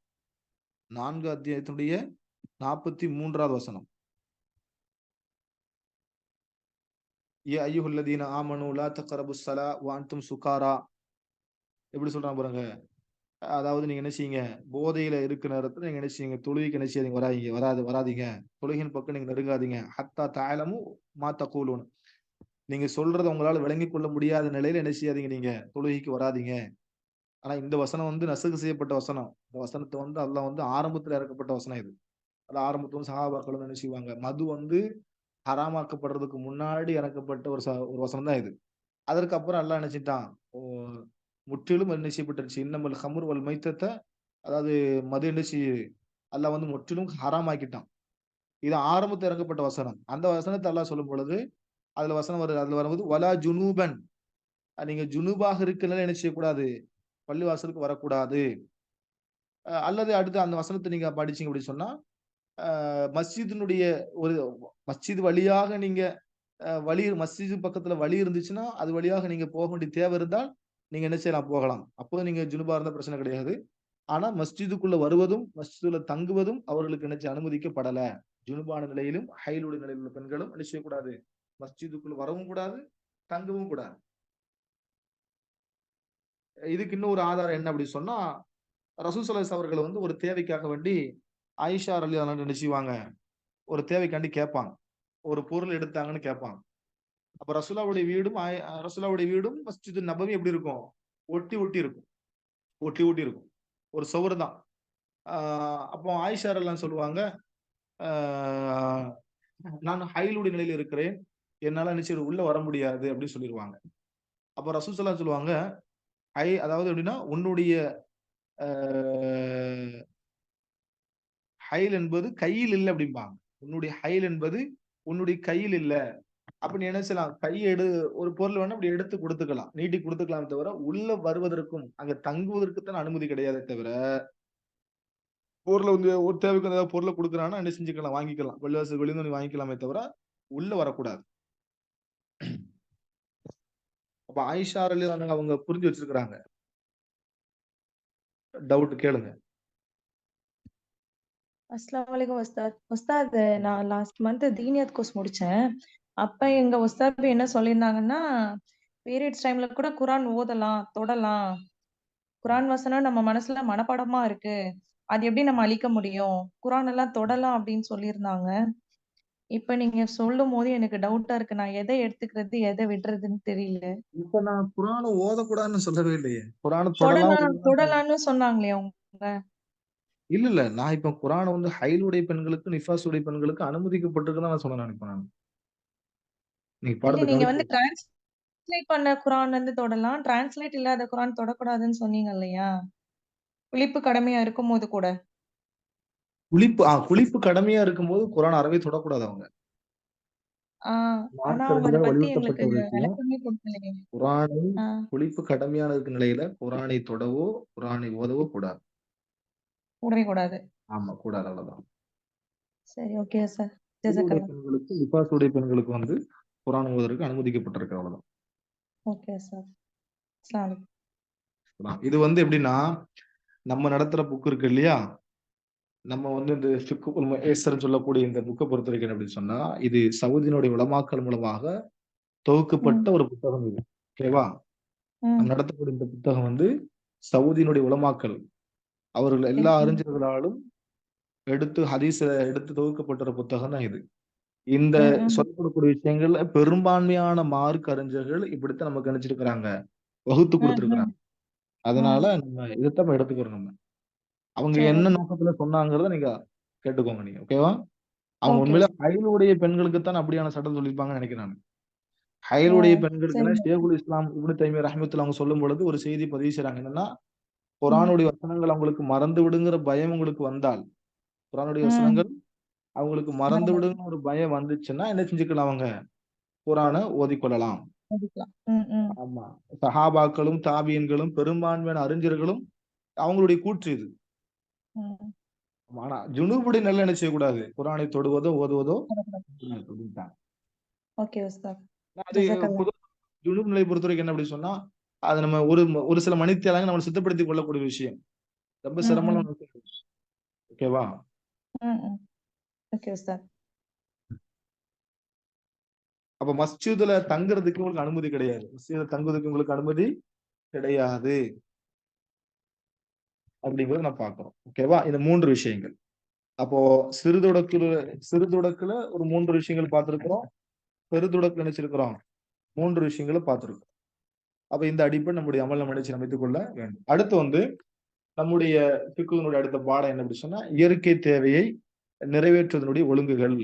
4 அத்தியாயத்தினுடைய 43வது வசனம். யா அய்யுஹல்லதீன ஆமனு லா தக்ரபுஸ் ஸலா வ அன்தும் சுகாரா. எப்படி சொல்றான் பாருங்க. அதாவது நீங்க என்ன செய்யுங்க, போதையில இருக்கிற நேரத்துல நீங்க என்ன செய்யுங்க, தொழுகைக்கு என்ன செய்யாதீங்க, வராதீங்க. தொழுகையின் பக்கம் நீங்க நெருங்காதீங்க. ஹத்தா தஅலமு மா தகூலூன். நீங்க சொல்றத உங்களால விளங்கிக் கொள்ள முடியாத நிலையில என்ன செய்யாதீங்க நீங்க, தொழுகைக்கு வராதீங்க. ஆனா இந்த வசனம் வந்து நஸ்க் செய்யப்பட்ட வசனம். இந்த வசனத்த வந்து அல்லாஹ் வந்து ஆரம்பத்துல இறக்கப்பட்ட வசனம் இது. அது ஆரம்பத்துல வந்து சஹாபாக்கள் வந்து என்ன செய்வாங்க, மது வந்து ஹராமாக்கப்படுறதுக்கு முன்னாடி இறக்கப்பட்ட ஒரு வசனம் தான் இது. அதற்கு அப்புறம் அல்லாஹ் என்ன செஞ்சுட்டான், ஓ முற்றிலும் என்ன செய்யப்பட்டுருச்சு, இன்னமல் ஹம்ர் வல் மைத்தத்த, அதாவது மது என்ன அல்லாஹ் வந்து முற்றிலும் ஹராம் ஆக்கிட்டான். இது ஆரம்பத்துல இறக்கப்பட்ட வசனம். அந்த வசனத்த அல்லாஹ் சொல்லும் பொழுது, அதுல வசனம் வருது. அதுல வரும்போது வலா ஜுனூபன், நீங்க ஜுனூபாக இருக்கிறனால என்ன செய்யக்கூடாது, பள்ளிவாசலுக்கு வரக்கூடாது. அல்லது அடுத்து அந்த வசனத்த நீங்க படிச்சீங்க அப்படின்னு சொன்னா, மஸ்ஜிதினுடைய ஒரு மஸ்ஜித் வழியாக நீங்க மஸ்ஜித் பக்கத்துல வழி இருந்துச்சுன்னா, அது வழியாக நீங்க போக வேண்டிய தேவை இருந்தால், நீங்க என்ன செய்யலாம்? போகலாம். அப்போ நீங்க ஜுனுபா இருந்தா பிரச்சனை கிடையாது. ஆனா மஸ்ஜிதுக்குள்ள வருவதும், மஸ்ஜிதுல தங்குவதும் அவர்களுக்கு என்ன அனுமதிக்கப்படல. ஜுனுபான நிலையிலும், ஹைலுடைய நிலையில் உள்ள பெண்களும் என்ன செய்யக்கூடாது? மஸ்ஜிதுக்குள்ள வரவும் கூடாது, தங்கவும் கூடாது. இதுக்கு இன்னொரு ஆதாரம் என்ன அப்படி சொன்னா, ரசூல் ஸல்லல்லாஹு அலைஹி அவர்கள் வந்து ஒரு தேவைக்காக வேண்டி, ஆயிஷா ரலியல்லாஹு அன்ஹா என்ன செய்வாங்க? ஒரு தேவைக்காண்டி கேட்பாங்க. ஒரு பொருள் எடுத்தாங்கன்னு கேட்பாங்க. அப்ப ரசூலுல்லாவுடைய வீடும் மஸ்ஜிது நபவி எப்படி இருக்கும்? ஒட்டி ஒட்டி இருக்கும். ஒட்டி ஒட்டி இருக்கும். ஒரு சுவரு தான். ஆ அப்போ ஆயிஷா ரலியல்லாஹு சொல்லுவாங்க, ஆ நான் ஹைலுடைய நிலையில இருக்கிறேன். என்னால என்ன உள்ள வர முடியாது அப்படின்னு சொல்லிருவாங்க. அப்ப ரசூல் ஸல்லல்லாஹு சொல்லுவாங்க, அதாவது எப்படின்னா, உன்னுடைய அஹ் ஹைல் என்பது கையில் இல்லை அப்படிம்பாங்க. உன்னுடைய ஹைல் என்பது உன்னுடைய கையில் இல்ல. அப்ப நீ என்ன செய்யலாம்? ஒரு பொருள் வேணா அப்படி எடுத்து கொடுத்துக்கலாம், நீட்டி கொடுத்துக்கலாம். தவிர உள்ள வருவதற்கும் அங்க தங்குவதற்கு தான் அனுமதி கிடையாதே தவிர, பொருளை வந்து ஒரு தேவைக்கு ஏதாவது பொருளை கொடுக்குறான்னா என்ன செஞ்சுக்கலாம், வாங்கிக்கலாம். வெளியில வெளியிருந்து நீ வாங்கிக்கலாமே தவிர உள்ள வரக்கூடாது. அப்ப ஆயிஷா ரலியல்லாஹு அன்ஹா அவங்க புரிஞ்சு வச்சிருக்கிறாங்க. டவுட் கேளுங்க. அஸ்ஸலாமு அலைக்கும் உஸ்தாத். உஸ்தாத், நான் லாஸ்ட் மந்த் தீனியத் கோர்ஸ் முடிச்சேன். அப்ப எங்க உஸ்தாத் என்ன சொல்லியிருந்தாங்கன்னா, பீரியட்ஸ் டைம்ல கூட குரான் ஓதலாம், தொடலாம். குரான் வசனம் நம்ம மனசுல மனப்பாடமா இருக்கு. அது எப்படி நம்ம அழிக்க முடியும்? குரான் எல்லாம் தொடலாம் அப்படின்னு சொல்லியிருந்தாங்க. இப்ப நீங்க சொல்லும்போது எனக்கு டவுட்டா இருக்கு. நான் எதை எடுத்துக்கிறது, எதை விடுறதுன்னு தெரியல. இப்ப நான் குர்ஆன ஓதக்கூடாதுன்னு சொல்லவே இல்லையே. குர்ஆன தொடலாம் தொடலாம் ஓதலாம். தொடலாம்னு சொன்னாங்களே அவங்க. இல்ல. நான் இப்ப குர்ஆன வந்து ஹைலுடைய பெண்களுக்கு, நிஃபாஸுடைய பெண்களுக்கு அனுமதிக்கப்பட்டிருக்குன்னு தான் நான் சொன்னேன் இப்ப நானு. நீங்க இல்ல, பாடத்த நீங்க வந்து கவனிக்கல. டிரான்ஸ்லேட் பண்ண குரான் வந்து தொடலாம். டிரான்ஸ்லேட் இல்லாத குரான் தொடக்கூடாதுன்னு சொன்னீங்க இல்லையா? விழிப்பு கடமையா இருக்கும்போது கூட. குளிப்பு கடமையா இருக்கும்போது குர்ஆன் அறவே தொடக்கூடாது அவங்க. ஆ ஆனா மார்க்க அவங்க அத அறிஞர்களால் பத்தி வலியுறுத்தப்பட்ட எங்களுக்கு ஒரு விஷயம். விளக்கமே கொடுக்கலையே. குர்ஆனை ஆ குளிப்பு கடமையான இருக்க நிலையில குர்ஆனை தொடவோ, குர்ஆனை ஓதவோ கூடாது. உடவே கூடாது. ஆமா, கூடாது அவ்வளவுதான். சரி, ஓகே சார். ஹைலுடைய ஜஸாக்கல்லாஹ். பெண்களுக்கு, நிஃபாஸுடைய பெண்களுக்கு வந்து குர்ஆன் ஓதுறதுக்கு அனுமதிக்கப்பட்டிருக்கு அவ்வளவுதான். Okay sir. அஸ்ஸலாமு அலைக்கும். இது வந்து எப்படின்னா, நம்ம நடத்துற புக் இருக்கு இல்லையா? நம்ம வந்து இந்த ஃபிக்ஹுல் முயஸ்ஸர்ன்னு சொல்லக்கூடிய இந்த புக்க பொறுத்தவரைக்கும் என்ன அப்படின்னு சொன்னா, இது சவுதியினுடைய உலமாக்கள் மூலமாக தொகுக்கப்பட்ட ம், ஒரு புத்தகம் இது. ஓகேவா? நம்ம ம், நடத்தக்கூடிய இந்த புத்தகம் வந்து சவுதியினுடைய உலமாக்கள், அவர்கள் ம், எல்லா ம், அறிஞர்களாலும் ஹதீஸ எடுத்து தொகுக்கப்பட்ட ஒரு புத்தகம் தான் இது. இந்த ம், ம். சொல்லப்படக்கூடிய விஷயங்கள்ல பெரும்பான்மையான மார்க் அறிஞர்கள் இப்படித்தான் நமக்கு நினைச்சிருக்கிறாங்க, வகுத்து ம், ம், குடுத்திருக்கிறாங்க. அதனால ம். இதத்தான் நம்ம எடுத்துக்கிறோம் நம்ம. அவங்க சரி, என்ன ஓகே. நோக்கத்துல சொன்னாங்கிறத நீங்க கேட்டுக்கோங்க நீங்க. ஓகேவா? அவங்க ஓகே உண்மையில சார். ஹைலுடைய பெண்களுக்கு தான் அப்படியான சட்டம் சொல்லியிருப்பாங்கன்னு நினைக்கிறேன் நானு. ஓ! ஹைலுடைய பெண்களுக்குன்னா சரிங்க. ஷேகுல் இஸ்லாம் இப்னு தைமிய்யா ரஹ்மத்துல்லாஹி அவங்க சொல்லும் பொழுது ஒரு செய்தி பதிவு செய்றாங்க. என்னன்னா, ம், குர்ஆனுடைய வசனங்கள் அவங்களுக்கு மறந்து விடுங்கிற பயம் உங்களுக்கு வந்தால், குர்ஆனுடைய ம். வசனங்கள் அவங்களுக்கு மறந்து மறந்துடும். விடுங்கிற ஒரு பயம் வந்துச்சுன்னா, என்ன செஞ்சுக்கலாம் அவங்க? குர்ஆன ஓதிக்கொள்ளலாம். ஓதிக்கலாம். ம், ம், ஆமா. சஹாபாக்களும், தாபியீன்களும், பெரும்பான்மையான அறிஞர்களும் அவங்களுடைய கூற்று இது. ம். ஆனா ஜுனூபுடைய நிலை என்ன செய்யக்கூடாது? குர்ஆனை தொடுவதோ, ஓதுவதோ தொடக்கூடாது. கூடாது அப்படின்ட்டாங்க. ஓகே உஸ்தாத். அது ஜஸாக்கல்லாஹ். பொது ஜுனூப் நிலையை பொறுத்தவரைக்கும் என்ன அப்படி சொன்னா, அது நம்ம ஒரு சில மனித்தியாலங்கள் நம்மள சித்தப்படுத்திக் கொள்ளக்கூடிய விஷயம். ரொம்ப ம், சிரமமான ம், விஷயம். ஓகேவா? ம், ம். ஓகே உஸ்தாத். அப்ப மஸ்ஜிதுல தங்குறதுக்கு உங்களுக்கு அனுமதி கிடையாது. மஸ்ஜிதுல தங்குவதற்கு உங்களுக்கு அனுமதி கிடையாது. அப்படிங்கிறத நான் பார்க்கிறோம். ஓகேவா? இந்த 3 விஷயங்கள். அப்போ சிறுதொடக்குல சிறுதொடக்குல ஒரு 3 விஷயங்கள் பார்த்திருக்கிறோம். பெருதொடக்குல நினைச்சிருக்கிறோம். 3 விஷயங்கள பார்த்திருக்கிறோம். அப்ப இந்த அடிப்படை நம்முடைய அமல்ல மனிதன் அமைத்துக் கொள்ள வேண்டும். அடுத்து வந்து நம்முடைய ஃபிக்ஹ்னுடைய அடுத்த பாடம் என்ன அப்படி சொன்னா, இயற்கை தேவையை நிறைவேற்றுவதனுடைய ஒழுங்குகள்.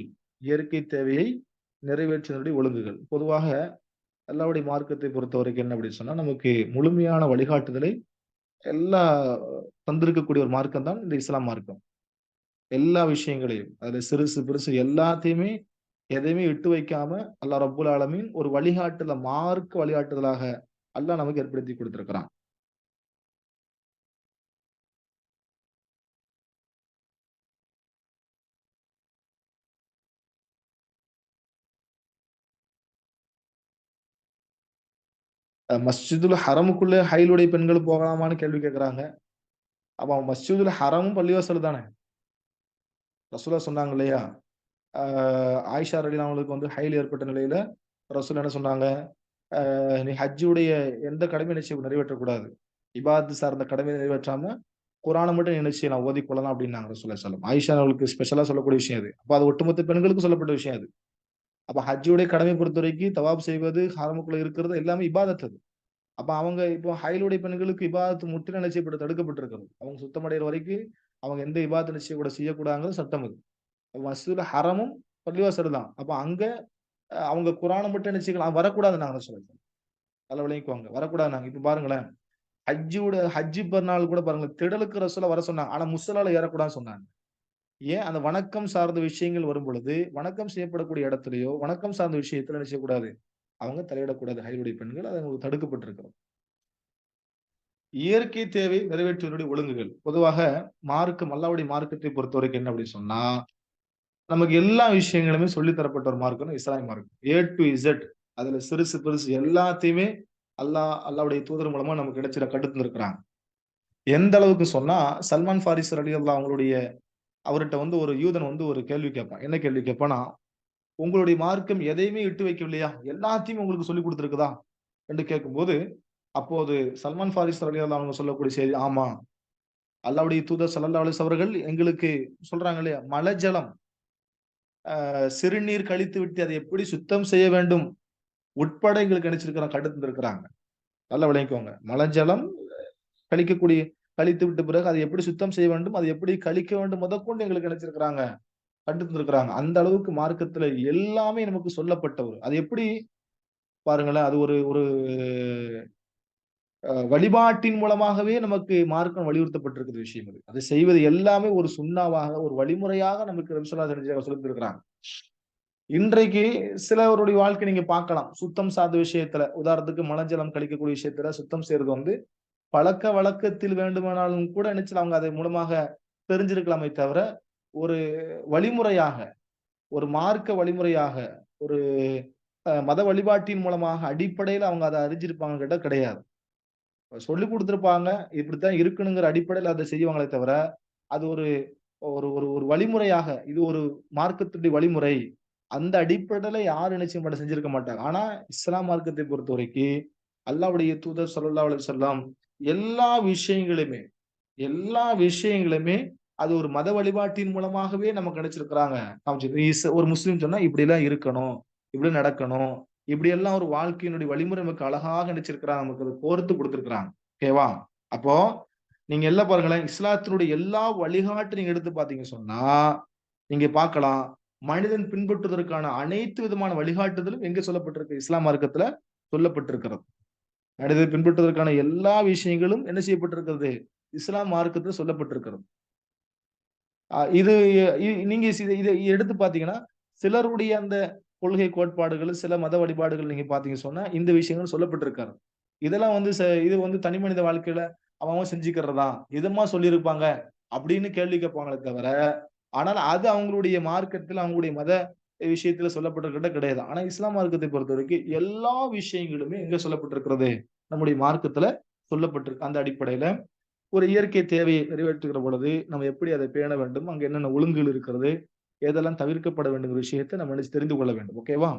இயற்கை தேவையை நிறைவேற்றுவதனுடைய ஒழுங்குகள். பொதுவாக அல்லாஹ்வுடைய மார்க்கத்தை பொறுத்தவரைக்கும் என்ன அப்படின்னு சொன்னா, நமக்கு முழுமையான வழிகாட்டுதலை எல்லா தந்திருக்கக்கூடிய ஒரு மார்க்கம் தான் இந்த இஸ்லாம் மார்க்கம். எல்லா விஷயங்களையும், அதுல சிறுசு, பெருசு எல்லாத்தையுமே எதையுமே விட்டு வைக்காம அல்லாஹ் ரப்புல் ஆலமீன் ஒரு மார்க்க வழிகாட்டுதலாக அல்லாஹ் நமக்கு ஏற்படுத்தி கொடுத்திருக்கிறான். மஸ்ஜிதுல் ஹரமுக்குள்ள ஹைலுடைய பெண்கள் போகலாமான்னு கேள்வி கேட்கிறாங்க. அப்ப மஸ்ஜிதுல் ஹரமும் பள்ளிவாசல் தானே. ரசூலுல்லாஹ் சொன்னாங்க இல்லையா? ஆ ஆயிஷா ரலியல்லாஹு அவங்களுக்கு வந்து ஹைல் ஏற்பட்ட நிலையில ரசூல் என்ன சொன்னாங்க? நீ ஹஜ்ஜுடைய எந்த கடமையும் என்ன நிறைவேற்றக்கூடாது. இபாதத் சார்ந்த கடமையை நிறைவேற்றாம, குர்ஆன மட்டும் நீ என்ன செய்யலாம்? ஓதிக்கொள்ளலாம் அப்டின்னாங்க ரசூலுல்லாஹி ஸல்லல்லாஹு அலைஹி வஸல்லம். ஆயிஷா அவர்களுக்கு ஸ்பெஷலா சொல்லக்கூடிய விஷயம் அது. அப்ப அது ஒட்டுமொத்த பெண்களுக்கும் சொல்லப்பட்ட விஷயம் அது. அப்ப ஹஜ்ஜுடைய கடமை பொறுத்தவரைக்கும் தவாப் செய்வது, ஹரமுக்குள்ள இருக்கிறது எல்லாமே இபாதத் அது. அப்ப அவங்க இப்போ ஹைலுடைய பெண்களுக்கு இபாதத் முற்றிலும் என்ன செய்யப்பட்டு தடுக்கப்பட்டிருக்கிறது. அவங்க சுத்தமடைகிற வரைக்கும் அவங்க எந்த இபாதத் செய்யக்கூடாதுங்கிறது சட்டம் அது. மஸ்ஜிதுல் ஹரமும் பள்ளிவாசல் தான். அப்ப அங்க அவங்க குர்ஆன மட்டும் என்ன செய்யலாம்? வரக்கூடாதுன்னாங்க ரசூலுல்லாஹி. நல்லா விளங்கிக்குவாங்க. வரக்கூடாதுன்னாங்க. இப்ப பாருங்களேன். ஹஜ்ஜி பெருநாள் கூட பாருங்க, திடலுக்கு ரசூலா வர சொன்னாங்க. ஆனா முஸ்தலால ஏறக்கூடாதுன்னு சொன்னாங்க. ஏன்? அந்த வணக்கம் சார்ந்த விஷயங்கள் வரும் பொழுது, வணக்கம் செய்யப்படக்கூடிய இடத்திலேயோ, வணக்கம் சார்ந்த விஷயத்துல என்ன செய்யக்கூடாது? அவங்க தலையிடக்கூடாது. ஹைதுடைய பெண்கள். அது அவங்களுக்கு தடுக்கப்பட்டிருக்கிறது. இயற்கை தேவை நிறைவேற்றுவதனுடைய ஒழுங்குகள். பொதுவாக மார்க்கம், அல்லாஹ்வுடைய மார்க்கத்தை பொறுத்தவரைக்கும் என்ன அப்படின்னு சொன்னா, நமக்கு எல்லா விஷயங்களுமே சொல்லி தரப்பட்ட ஒரு மார்க்கம் இஸ்லாமிய மார்க்கம். A to Z. அதுல சிறுசு பெருசு எல்லாத்தையுமே அல்லாஹ்வுடைய தூதர் மூலமா நமக்கு கிடைச்சிட கடுத்து இருக்கிறாங்க. எந்த அளவுக்கு சொன்னா, சல்மான் பாரிஸ் ரலியல்லாஹு அவங்களுடைய அவர்ட்ட வந்து ஒரு யூதன் வந்து ஒரு கேள்வி கேட்பான். என்ன கேள்வி கேட்பான்னா, உங்களுடைய மார்க்கம் எதையுமே விட்டு வைக்கவில்லையா? எல்லாத்தையும் உங்களுக்கு சொல்லிக் குடுத்திருக்குதா? என்று கேட்கும்போது, அப்போது சல்மான் பாரிஸ் ரலியல்லாஹு அவங்க சொல்லக்கூடிய செய்தி, ஆமா. அல்லாஹ்வுடைய தூதர் ஸல்லல்லாஹு அலைஹி வஸல்லம் அவர்கள் எங்களுக்கு சொல்றாங்க இல்லையா? மலஜலம் சிறுநீர் கழித்து விட்டு அதை எப்படி சுத்தம் செய்ய வேண்டும் உட்பட எங்களுக்கு நினைச்சிருக்கிறாங்க, கடுத்து இருக்கிறாங்க. நல்லா விளங்கிக்கோங்க. மலஜலம் கழிக்கக்கூடிய கழித்து விட்ட பிறகு அதை எப்படி சுத்தம் செய்ய வேண்டும், அதை எப்படி கழிக்க வேண்டும் முதற்கொண்டு எங்களுக்கு நினைச்சிருக்கிறாங்க, கடுத்து இருக்கிறாங்க. அந்த அளவுக்கு மார்க்கத்துல எல்லாமே நமக்கு சொல்லப்பட்ட ஒரு அது எப்படி பாருங்களேன், அது ஒரு ஒரு வழிபாட்டின் மூலமாகவே நமக்கு மார்க்கம் வலியுறுத்தப்பட்டிருக்கிற விஷயம் அது. அதை செய்வது எல்லாமே ஒரு சுண்ணாவாக, ஒரு வழிமுறையாக நமக்கு நபி ஸல்லல்லாஹு அலைஹி வஸல்லம் சொல்லித் தருகிறாங்க. இன்றைக்கு சிலருடைய வாழ்க்கை நீங்க பார்க்கலாம். சுத்தம் சார்ந்த விஷயத்துல, உதாரணத்துக்கு மலஜலம் கழிக்கக்கூடிய விஷயத்துல சுத்தம் செய்யறது வந்து பழக்க வழக்கத்தில் வேண்டுமானாலும் கூட நினைச்சு அவங்க அதன் மூலமாக தெரிஞ்சிருக்கலாமே தவிர, ஒரு வழிமுறையாக, ஒரு மார்க்க வழிமுறையாக, ஒரு மத வழிபாட்டின் மூலமாக அடிப்படையில அவங்க அத அறிஞ்சிருப்பாங்கன்னு கேட்டா கிடையாது. சொல்லிக் குடுத்திருப்பாங்க. இப்படித்தான் இருக்கணுங்கிற அடிப்படையில அத செய்வாங்களே தவிர, அது ஒரு ஒரு ஒரு ஒரு வழிமுறையாக, இது ஒரு மார்க்கத்துடைய வழிமுறை. அந்த அடிப்படையில யாரும் நிச்சயம் பண்ண செஞ்சிருக்க மாட்டாங்க. ஆனா, இஸ்லாம் மார்க்கத்தை பொறுத்தவரைக்கு, அல்லாஹ்வுடைய தூதர் ஸல்லல்லாஹு அலைஹி வஸல்லம் எல்லா விஷயங்களுமே எல்லா விஷயங்களுமே அது ஒரு மத வழிபாட்டின் மூலமாகவே நமக்கு கிடைச்சிருக்கிறாங்க. ஒரு முஸ்லீம் சொன்னா இப்படியெல்லாம் இருக்கணும், இப்படி நடக்கணும், இப்படியெல்லாம் ஒரு வாழ்க்கையினுடைய வழிமுறை நமக்கு அழகாக நினைச்சிருக்கிறாங்க. நமக்கு அத கோர்த்து குடுத்திருக்கிறாங்க. ஓகேவா? அப்போ நீங்க எல்லாம் பாருங்களேன், இஸ்லாத்தினுடைய எல்லா வழிகாட்டு நீங்க எடுத்து பார்த்தீங்கன்னு சொன்னா, நீங்க பார்க்கலாம். மனிதன் பின்பற்றுவதற்கான அனைத்து விதமான வழிகாட்டுதலும் எங்க சொல்லப்பட்டிருக்கு? இஸ்லாம் மார்க்கத்துல சொல்லப்பட்டிருக்கிறது. மனிதன் பின்பற்றுவதற்கான எல்லா விஷயங்களும் என்ன செய்யப்பட்டிருக்கிறது? இஸ்லாம் மார்க்கத்துல சொல்லப்பட்டிருக்கிறது. இது நீங்க இத எடுத்து பார்த்தீங்கன்னா, சிலருடைய அந்த கொள்கை கோட்பாடுகள், சில மத வழிபாடுகள் நீங்க பார்த்தீங்கன்னு சொன்னா, இந்த விஷயங்கள் சொல்லப்பட்டிருக்காது. இதெல்லாம் வந்து இது வந்து தனி மனித வாழ்க்கையில அவன் அவன் செஞ்சுக்கிறதா? இதமா சொல்லியிருப்பாங்க அப்படின்னு கேள்வி கேட்பாங்களே தவிர, ஆனால் அது அவங்களுடைய மார்க்கத்துல, அவங்களுடைய மத விஷயத்துல சொல்லப்பட்டிருக்கிறதே கிடையாது. ஆனா இஸ்லாம் மார்க்கத்தை பொறுத்தவரைக்கும் எல்லா விஷயங்களுமே எங்க சொல்லப்பட்டிருக்கிறது? நம்முடைய மார்க்கத்துல சொல்லப்பட்டிருக்கு. அந்த அடிப்படையில ஒரு இயற்கை தேவையை நிறைவேற்றுகிற பொழுது, நம்ம எப்படி அதை பேண வேண்டும்? அங்க என்னென்ன ஒழுங்குகள் இருக்கிறது? எதெல்லாம் தவிர்க்கப்பட வேண்டுங்கிற விஷயத்த நம்ம தெரிந்து கொள்ள வேண்டும். ஓகேவா?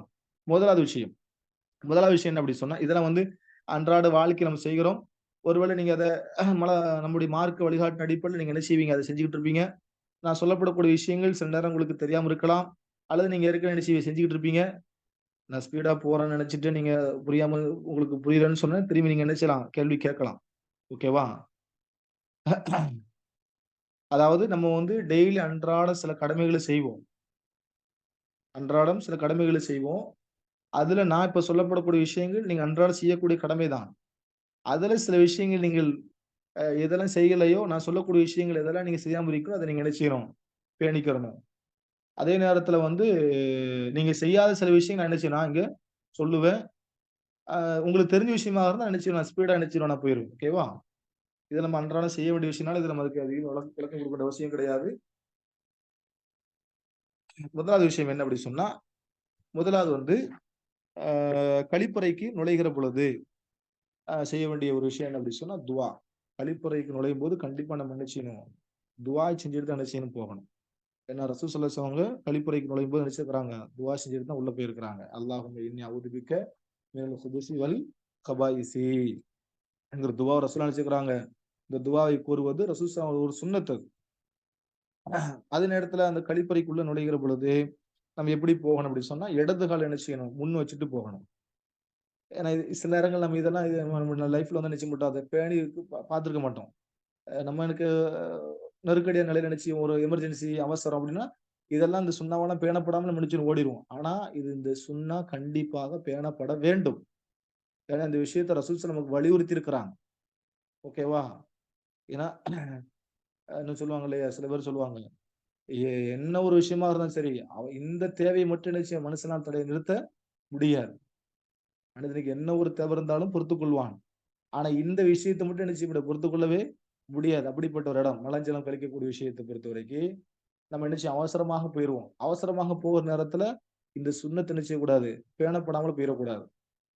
முதலாவது விஷயம். முதலாவது விஷயம் என்ன அப்படி சொன்னா, இதெல்லாம் வந்து அன்றாட வாழ்க்கையில நம்ம செய்கிறோம். ஒருவேளை நீங்க அத மல நம்முடைய மார்க்க வழிகாட்டின் அடிப்படையில நீங்க என்ன செய்வீங்க? அத செஞ்சுகிட்டு இருப்பீங்க. நான் சொல்லப்படக்கூடிய விஷயங்கள் சில நேரம் உங்களுக்கு தெரியாம இருக்கலாம். அல்லது நீங்க ஏற்கனவே என்ன செஞ்சுகிட்டு இருப்பீங்க. நான் ஸ்பீடா போறேன்னு நெனச்சுட்டு நீங்க புரியாம உங்களுக்கு புரியலன்னு சொன்னா, திரும்பி நீங்க என்ன செய்யலாம்? கேள்வி கேட்கலாம். ஓகேவா? அதாவது நம்ம வந்து டெய்லி அன்றாட சில கடமைகள செய்வோம். அன்றாடம் சில கடமைகள செய்வோம். அதுல நான் இப்ப சொல்லப்படக்கூடிய விஷயங்கள் நீங்க அன்றாடம் செய்யக்கூடிய கடமை தான். அதுல சில விஷயங்கள் நீங்கள் எதெல்லாம் செய்யலையோ, நான் சொல்லக்கூடிய விஷயங்கள் எதெல்லாம் நீங்க செய்யாம இருக்கீங்களோ, அத நீங்க என்ன செய்யணும்? பேணிக்கிறணும். அதே நேரத்துல வந்து நீங்க செய்யாத சில விஷயங்கள் நான் என்ன செய்வேன்? நான் இங்க சொல்லுவேன். உங்களுக்கு தெரிஞ்ச விஷயமா இருந்தா என்ன செய்வேன்? நான் ஸ்பீடா என்ன செய்வேன்? நான் போயிருவேன். ஓகேவா? இது நம்ம அன்றாடம் செய்ய வேண்டிய விஷயம்னால, இது நம்ம அதுக்கு அதிகம் விளக்கம் குடுக்க வேண்டிய அவசியம் கிடையாது. முதலாவது விஷயம் என்ன அப்படி சொன்னா, முதலாவது வந்து அ கழிப்பறைக்கு நுழைகிற பொழுது செய்ய வேண்டிய ஒரு விஷயம் என்ன அப்படி சொன்னா, துவா. கழிப்பறைக்கு நுழையும்போது கண்டிப்பா நம்ம என்ன செய்யணும்? துவா செஞ்சுட்டு தான் என்ன செய்யணும்? போகணும். ஏன்னா ரசூல் ஸல்லல்லாஹு அலைஹி வஸல்லம் அவங்க கழிப்பறைக்கு நுழையும்போது என்ன செய்றாங்க? துவா செஞ்சுட்டு தான் உள்ள போயிருக்கிறாங்க. அல்லாஹும்ம இன்னி அஊது பிக்க மினல் குபுஸி வல் கபாயிஸி என்கிற துவாவ ரசூல் என்ன செய்றாங்க? இந்த துவாவை கூறுவது ரசூல் ஸல்லல்லாஹு அலைஹி வஸல்லம் ஒரு சுன்னத் அது. அதே நேரத்துல அந்த கழிப்பறைக்குள்ள நுழைகிற பொழுது, நம்ம எப்படி போகணும் அப்படி சொன்னா, இடது கால என்ன செய்யணும்? முன் வச்சுட்டு போகணும். ஏன்னா சில நேரங்கள் நம்ம இதெல்லாம் நம்ம லைஃப்ல வந்து நிச்சயம் மாட்டோம். அத பேணி பார்த்திருக்க மாட்டோம். நம்மளுக்கு நெருக்கடியான நிலையில நினைச்சு ஒரு எமர்ஜென்சி அவசரம் அப்படின்னா, இதெல்லாம் இந்த சுண்ணாவெல்லாம் பேணப்படாம நம்ம நினைச்சுட்டு ஓடிருவோம். ஆனா, இது இந்த சுண்ணா கண்டிப்பாக பேணப்பட வேண்டும். ஏன்னா இந்த விஷயத்த ரசூல் ஸல்லல்லாஹு அலைஹி வஸல்லம் நமக்கு வலியுறுத்தி இருக்கிறாங்க. ஓகேவா? ஏன்னா இன்னும் சொல்லுவாங்க இல்லையா, சில பேர் சொல்லுவாங்க, என்ன ஒரு விஷயமா இருந்தாலும் சரி, இந்த தேவையை மட்டும் நினைச்சு மனுஷனால் நிறுத்த முடியாது. மனிதனுக்கு என்ன ஒரு தேவை இருந்தாலும் பொறுத்துக் கொள்வான். ஆனா இந்த விஷயத்தை மட்டும் நினைச்சு இப்படி பொறுத்துக் கொள்ளவே முடியாது. அப்படிப்பட்ட ஒரு இடம் மலஞ்சலம் கழிக்கக்கூடிய விஷயத்தை பொறுத்தவரைக்கும் நம்ம என்ன செய்ய அவசரமாக போயிருவோம். அவசரமாக போகிற நேரத்துல இந்த சுன்னத் என்ன செய்யக்கூடாது, பேணப்படாமல் போயிடக்கூடாது.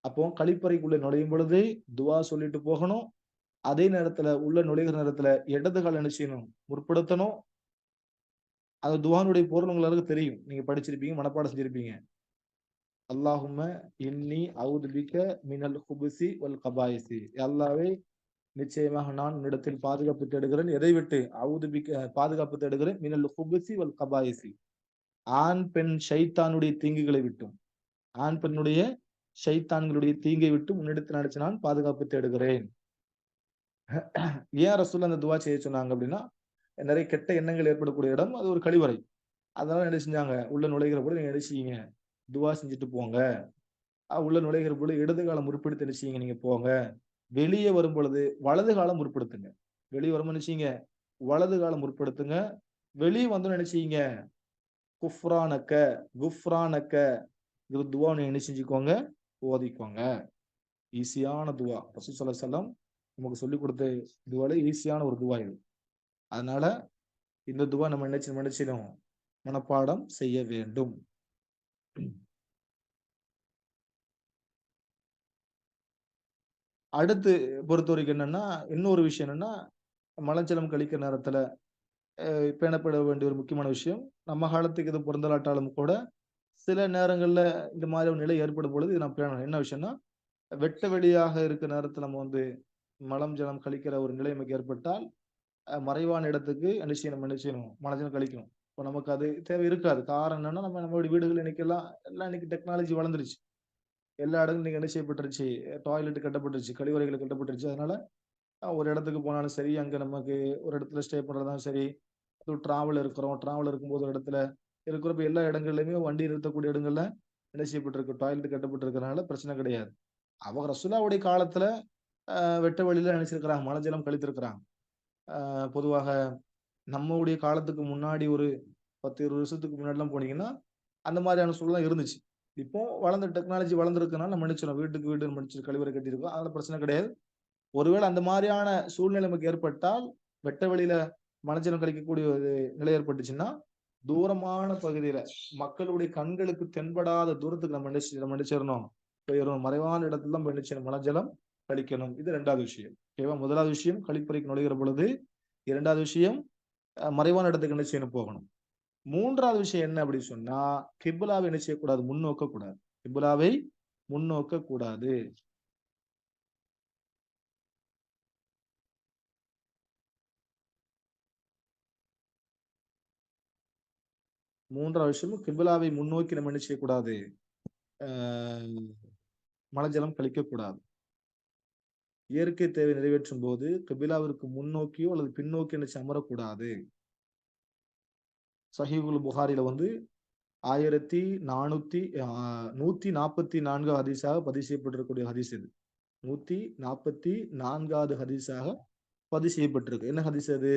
அப்போ கழிப்பறைக்குள்ள நுழையும் பொழுது துவா சொல்லிட்டு போகணும். அதே நேரத்துல உள்ள நுழைகிற நேரத்துல இடது கால் என்ன செய்யணும், முற்படுத்தணும். அந்த துவானுடைய பொருள் உங்களுக்கு தெரியும். நீங்க படிச்சிருப்பீங்க, மனப்பாடம் செஞ்சிருப்பீங்க. அல்லாஹும்ம இன்னி அவுது பிக்க மினல் குபுசி வல் கபாயிசி. அல்லாஹ்வே, நிச்சயமாக நான் உன்னிடத்தில் பாதுகாப்பு தேடுகிறேன். எதை விட்டு? அவுது பிக்க பாதுகாப்பு தேடுகிறேன். மினல் குபுசி வல் கபாயிசி. ஆண் பெண் ஷைத்தானுடைய தீங்குகளை விட்டும், ஆண் பெண்ணுடைய ஷைத்தான்களுடைய தீங்கை விட்டும் உன்னிடத்தில் நினைச்சு நான் பாதுகாப்பு தேடுகிறேன். ஏன் ரசூல் அந்த துவா செய்ய சொன்னாங்க அப்படின்னா, நிறைய கெட்ட எண்ணங்கள் ஏற்படக்கூடிய இடம் அது ஒரு கழிவறை. அதனால என்ன செஞ்சாங்க, உள்ள நுழைகிற பொழுது நீங்க என்ன செய்யுங்க, துவா செஞ்சுட்டு போங்க. உள்ள நுழைகிற பொழுது இடது காலம் முற்படுத்தி என்ன செய்யுங்க, நீங்க போங்க. வெளியே வரும் பொழுது வலது காலம் முற்படுத்துங்க. வெளியே வரும்போது என்ன செய்யுங்க, வலது காலம் முற்படுத்துங்க. வெளியே வந்து என்ன செய்யுங்க, குஃப்ரானக்க குஃப்ரானக்க இது துவா நீங்க என்ன செஞ்சுக்கோங்க, ஓதிக்கோங்க. ஈஸியான துவா. ரசூல் ஸல்லல்லாஹு அலைஹி வஸல்லம் நமக்கு சொல்லிக் கொடுத்த துவால ஈஸியான ஒரு துவா இது. அதனால இந்த துவா நம்ம என்ன செய்யணும், மனப்பாடம் செய்ய வேண்டும். அடுத்து பொறுத்தவரைக்கும் என்னன்னா, இன்னொரு விஷயம் என்னன்னா, மலஜலம் கழிக்கிற நேரத்துல பேணப்பட வேண்டிய ஒரு முக்கியமான விஷயம். நம்ம காலத்துக்கு இது பொருந்தலாட்டாலும் கூட, சில நேரங்கள்ல இந்த மாதிரி ஒரு நிலை ஏற்படும் பொழுது இதை நாம் பேணணும். என்ன விஷயம்னா, வெட்ட வெளியாக இருக்கிற நேரத்துல நம்ம வந்து மலம், ஜலம் கழிக்கிற ஒரு நிலை நமக்கு ஏற்பட்டால், மறைவான இடத்துக்கு என்ன செய்யணும்? மலஜலம் கழிக்கணும். இப்ப நமக்கு அது தேவை இருக்காது. காரணம் என்னன்னா, நம்மளுடைய வீடுகள் எல்லாம் இன்னைக்கு டெக்னாலஜி வளர்ந்துருச்சு. எல்லா இடங்களும் இன்னைக்கு என்ன செய்யப்பட்டுருச்சு, டாய்லெட் கட்டப்பட்டுருச்சு, கழிவறைகள் கட்டப்பட்டுருச்சு. அதனால ஒரு இடத்துக்கு போனாலும் சரி, அங்க நமக்கு ஒரு இடத்துல ஸ்டே பண்றதாலும் சரி, ஒரு டிராவல் இருக்கிறோம். டிராவல் இருக்கும்போது ஒரு இடத்துல இருக்கிறப்ப எல்லா இடங்கள்லயுமே வண்டி நிறுத்தக்கூடிய இடங்கள்ல என்ன செய்யப்பட்டிருக்கு, டாய்லெட் கட்டப்பட்டிருக்கிறதுனால பிரச்சனை கிடையாது. அவங்க ரசூலுல்லாஹ்வுடைய காலத்துல வெட்ட வெளியில நினைச்சிருக்கிறாங்க, மலஜலம் கழித்திருக்கிறாங்க. பொதுவாக நம்மளுடைய காலத்துக்கு முன்னாடி ஒரு 10, 20 வருஷத்துக்கு முன்னாடிலாம் போனீங்கன்னா, அந்த மாதிரியான சூழல்லாம் இருந்துச்சு. இப்போ வளர்ந்த டெக்னாலஜி வளர்ந்திருக்கனால நம்ம நினைச்சிரோம், வீட்டுக்கு வீடு முடிச்சு கழிவறை கட்டியிருக்கோம். அதனால பிரச்சனை கிடையாது. ஒருவேளை அந்த மாதிரியான சூழ்நிலை நமக்கு ஏற்பட்டால், வெட்ட வெளியில மலஜலம் கழிக்கக்கூடிய ஒரு நிலை ஏற்பட்டுச்சுன்னா, தூரமான பகுதியில மக்களுடைய கண்களுக்கு தென்படாத தூரத்துக்கு நம்ம நினைச்சிரணும், போயிரணும். மறைவான இடத்துல தான் போய் நினைச்சிடணும், மலஜலம் கழிக்கணும். இது 2வது விஷயம். ஓகேவா? 1வது விஷயம் கழிப்பறைக்கு நுழைகிற பொழுது. 2வது விஷயம் மறைவான இடத்துக்கு என்ன செய்யணும், போகணும். 3வது விஷயம் என்ன அப்படி சொன்னா, கிப்லாவை என்ன செய்யக்கூடாது, முன்னோக்க கூடாது. கிப்லாவை முன்னோக்க கூடாது. 3வது விஷயமும் கிப்லாவை முன்னோக்கி நம்ம என்ன செய்யக்கூடாது, அ மலஜலம் கழிக்கக்கூடாது. இயற்கை தேவை நிறைவேற்றும் போது கிபிலாவிற்கு முன்னோக்கியோ அல்லது பின்னோக்கி என்ன அமரக்கூடாது. சஹீஹுல் புகாரில வந்து 1,144 ஹதீஸாக பதிவு செய்யப்பட்டிருக்கக்கூடிய ஹதீஸ் இது. 144வது ஹதீஸாக பதிவு செய்யப்பட்டிருக்கு. என்ன ஹதீஸ் அது?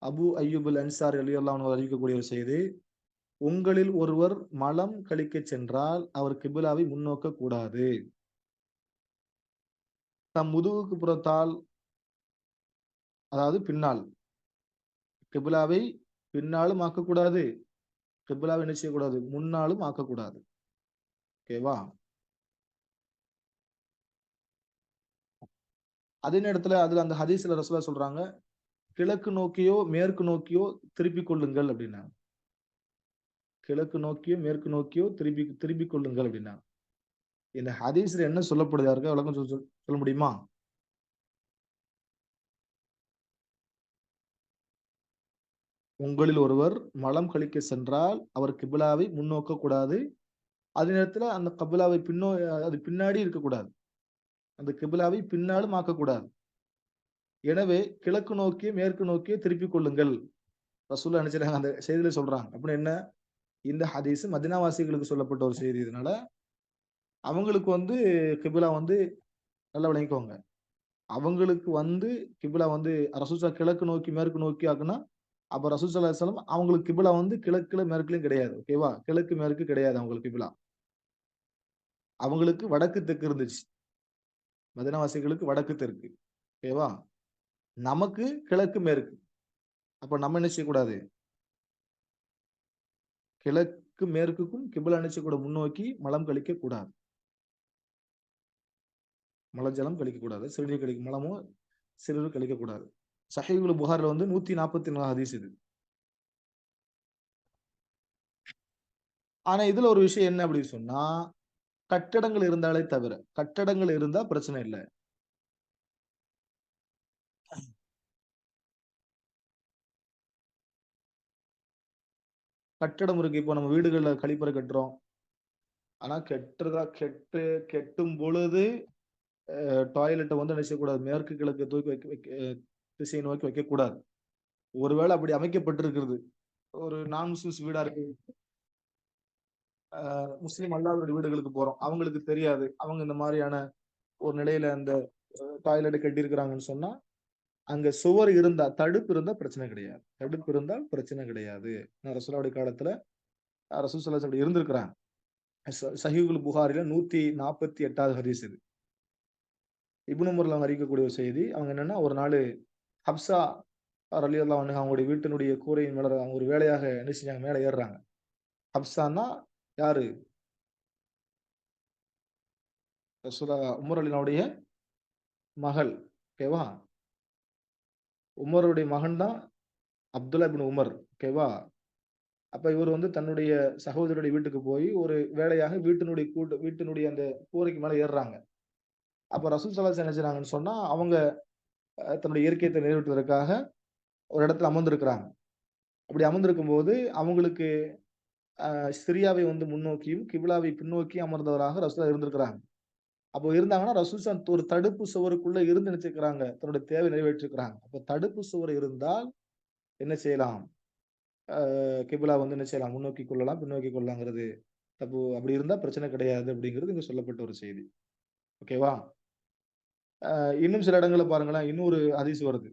அபு அய்யூப் அல் அன்சாரி ரலியல்லாஹு அன்ஹு அறிவிக்கக்கூடிய ஒரு செய்தி. உங்களில் ஒருவர் மலம் கழிக்க சென்றால் அவர் கிபிலாவை முன்னோக்க கூடாது. தம் முதுகுக்கு புறத்தால், அதாவது பின்னால், கிபிலாவை பின்னாலும் ஆக்கக்கூடாது, கிபிலாவை என்ன செய்யக்கூடாது, முன்னாலும் ஆக்கக்கூடாது. ஓகேவா? அதே நேரத்துல அதுல அந்த ஹதீஸ்ல ரசூலுல்லாஹ் சொல்றாங்க, கிழக்கு நோக்கியோ மேற்கு நோக்கியோ திருப்பிக் கொள்ளுங்கள் அப்படின்னாங்க. கிழக்கு நோக்கியோ மேற்கு நோக்கியோ திருப்பிக் கொள்ளுங்கள் அப்படின்னாங்க. இந்த ஹதீஸ்ல என்ன சொல்லப்படுது, யாருக்கா விளக்கம் சொல்ல முடியுமா? உங்களில் ஒருவர் மலம் கழிக்க சென்றால் அவர் கிபிலாவை முன்னோக்க கூடாது. அதே நேரத்துல அந்த கிபிலாவை அது பின்னாடி இருக்கக்கூடாது. அந்த கிபிலாவை பின்னாலும் ஆக்கக்கூடாது. எனவே கிழக்கு நோக்கியோ மேற்கு நோக்கியோ திருப்பிக் கொள்ளுங்கள். ரசூலுல்லாஹ் நினைச்சாங்க அந்த செய்தியில சொல்றாங்க. அப்படின்னு என்ன? இந்த ஹதீஸ் மதீனாவாசிகளுக்கு சொல்லப்பட்ட ஒரு செய்தி. இதனால அவங்களுக்கு வந்து கிபிலா வந்து நல்லா விளங்கிக்கோங்க. அவங்களுக்கு வந்து கிபிலா வந்து ரசூலுல்லாஹ் கிழக்கு நோக்கி மேற்கு நோக்கி ஆக்குனா, அப்ப ரசூல் ஸல்லல்லாஹு அலைஹி வஸல்லம் அவங்களுக்கு கிபிலா வந்து கிழக்குல மேற்குலயும் கிடையாது. ஓகேவா? கிழக்கு மேற்கு கிடையாது அவங்களுக்கு கிபிலா. அவங்களுக்கு வடக்கு தெற்கு இருந்துச்சு. மதீனாவாசிகளுக்கு வடக்கு தெற்கு. ஓகேவா? நமக்கு கிழக்கு மேற்கு. அப்ப நம்ம என்ன செய்யக்கூடாது? கிழக்கு மேற்குக்கும் கிபிலா என்ன செய்யக்கூடாது? முன்னோக்கி மலம் கழிக்க கூடாது. மலஜலம் கழிக்கக்கூடாது. சிறுநீர் கழிக்கும் மலமோ சிறுநீர் கழிக்கக்கூடாது. சஹீஹுல் புகாரில வந்து 144 ஹதீஸ் இது. ஆனா இதுல ஒரு விஷயம் என்ன அப்படின்னு சொன்னா, கட்டடங்கள் இருந்தாலே தவிர, கட்டடங்கள் இருந்தா பிரச்சனை இல்ல. கட்டடம் இருக்கு. இப்போ நம்ம வீடுகள்ல கழிப்பறை கட்டுறோம். ஆனா கெட்டும் பொழுது டாய்லெட்ட வந்து என்ன செய்யக்கூடாது? மேற்கு கிழக்கு தூக்கி வைக்க வைக்க திசையை நோக்கி வைக்கக்கூடாது. ஒருவேளை அப்படி அமைக்கப்பட்டிருக்கிறது. ஒரு நான் முஸ்லிம்ஸ் வீடா இருக்கு. முஸ்லிம் அல்லாதவருடைய வீடுகளுக்கு போறோம். அவங்களுக்கு தெரியாது. அவங்க இந்த மாதிரியான ஒரு நிலையில அந்த டாய்லெட் கட்டியிருக்கிறாங்கன்னு சொன்னா, அங்க சுவர் இருந்தா, தடுப்பு இருந்தா பிரச்சனை கிடையாது. தடுப்பு இருந்தால் பிரச்சனை கிடையாது. ரசூலுல்லாஹ்வுடைய காலத்துல ரசூல் ஸல்லல்லாஹு அலைஹி வஸல்லம் அப்படி இருந்திருக்கிறாங்க. சஹீஹுல் புகாரில 148வது ஹதீஸ் இது. இப்னு உமர்ல அவங்க அறிவிக்கக்கூடிய ஒரு செய்தி. அவங்க என்னன்னா, ஒரு நாளு ஹப்ஸா ரலியல்லாஹு அன்ஹா அவங்களுடைய வீட்டினுடைய கூரையின் மேல அவங்க ஒரு வேலையாக என்ன செஞ்சாங்க? மேல ஏறுறாங்க. ஹப்ஸான்னா யாரு? உமர் அலினுடைய மகள். ஓகேவா? உமருடைய மகன் தான் அப்துல்லா இப்னு உமர். ஓகேவா? அப்ப இவர் வந்து தன்னுடைய சகோதரருடைய வீட்டுக்கு போய் ஒரு வேலையாக வீட்டினுடைய அந்த கூரைக்கு மேல ஏறுறாங்க. அப்ப ரசூல் ஸல்லல்லாஹு அலைஹி வஸல்லம் என்ன செய்றாங்கன்னு சொன்னா, அவங்க தன்னுடைய இயற்கையத்தை நிறைவேற்றுவதற்காக ஒரு இடத்துல அமர்ந்திருக்கிறாங்க. அப்படி அமர்ந்திருக்கும்போது அவங்களுக்கு சிரியாவை வந்து முன்னோக்கியும், கிபிலாவை பின்னோக்கி அமர்ந்தவராக ரசூலுல்லாஹ் இருந்திருக்கிறாங்க. அப்போ இருந்தாங்கன்னா, ரசூல் ஒரு தடுப்பு சுவருக்குள்ள இருந்து நினைச்சுக்கிறாங்க. தன்னுடைய தேவை நிறைவேற்றிருக்கிறாங்க. அப்ப தடுப்பு சுவர் இருந்தால் என்ன செய்யலாம்? கிபிலா வந்து என்ன செய்யலாம்? முன்னோக்கி கொள்ளலாம், பின்னோக்கி கொள்ளலாங்கிறது தப்பு. அப்படி இருந்தா பிரச்சனை கிடையாது அப்படிங்கிறது இங்க சொல்லப்பட்ட ஒரு செய்தி. ஓகேவா? இன்னும் சில இடங்கள்ல பாருங்களேன், இன்னொரு ஹதீஸ் வருது.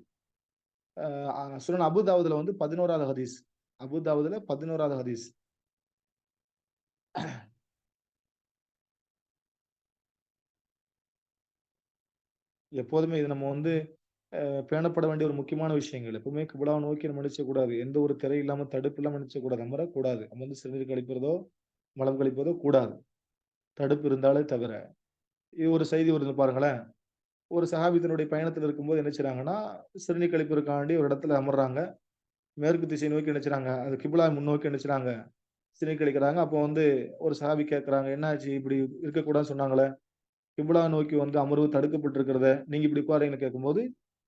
சுனன் அபூதாவூதுல வந்து 11வது ஹதீஸ். அபூதாவூதுல 11வது ஹதீஸ். எப்போதுமே இது நம்ம வந்து பேணப்பட வேண்டிய ஒரு முக்கியமான விஷயங்கள். எப்பவுமே கிபிலாவை நோக்கி நம்ம நினைச்சக்கூடாது. எந்த ஒரு திரை இல்லாம, தடுப்பு இல்லாம நினைச்சக்கூடாது. அமரக்கூடாது. நம்ம வந்து சிறுநீர் கழிப்பதோ, மலம் கழிப்பதோ கூடாது. தடுப்பு இருந்தாலே தவிர. இது ஒரு செய்தி வருது பாருங்களேன். ஒரு சஹாபி தன்னுடைய பயணத்துல இருக்கும்போது என்ன செய்றாங்கன்னா, சிறுநீர் கழிப்பதற்காண்டி ஒரு இடத்துல அமர்றாங்க. மேற்கு திசை நோக்கி என்ன செய்றாங்க? அது கிபிலா முன்னோக்கி என்ன செய்றாங்க? சிறுநீர் கழிக்கிறாங்க. அப்போ வந்து ஒரு சஹாபி கேட்கறாங்க, "என்னாச்சு? இப்படி இருக்கக்கூடாதுன்னு சொன்னாங்களே! கிபிலா நோக்கி வந்து அமர்வு தடுக்கப்பட்டிருக்கிறதே! நீங்க இப்படி உட்காருங்கன்னு" கேட்கும்போது,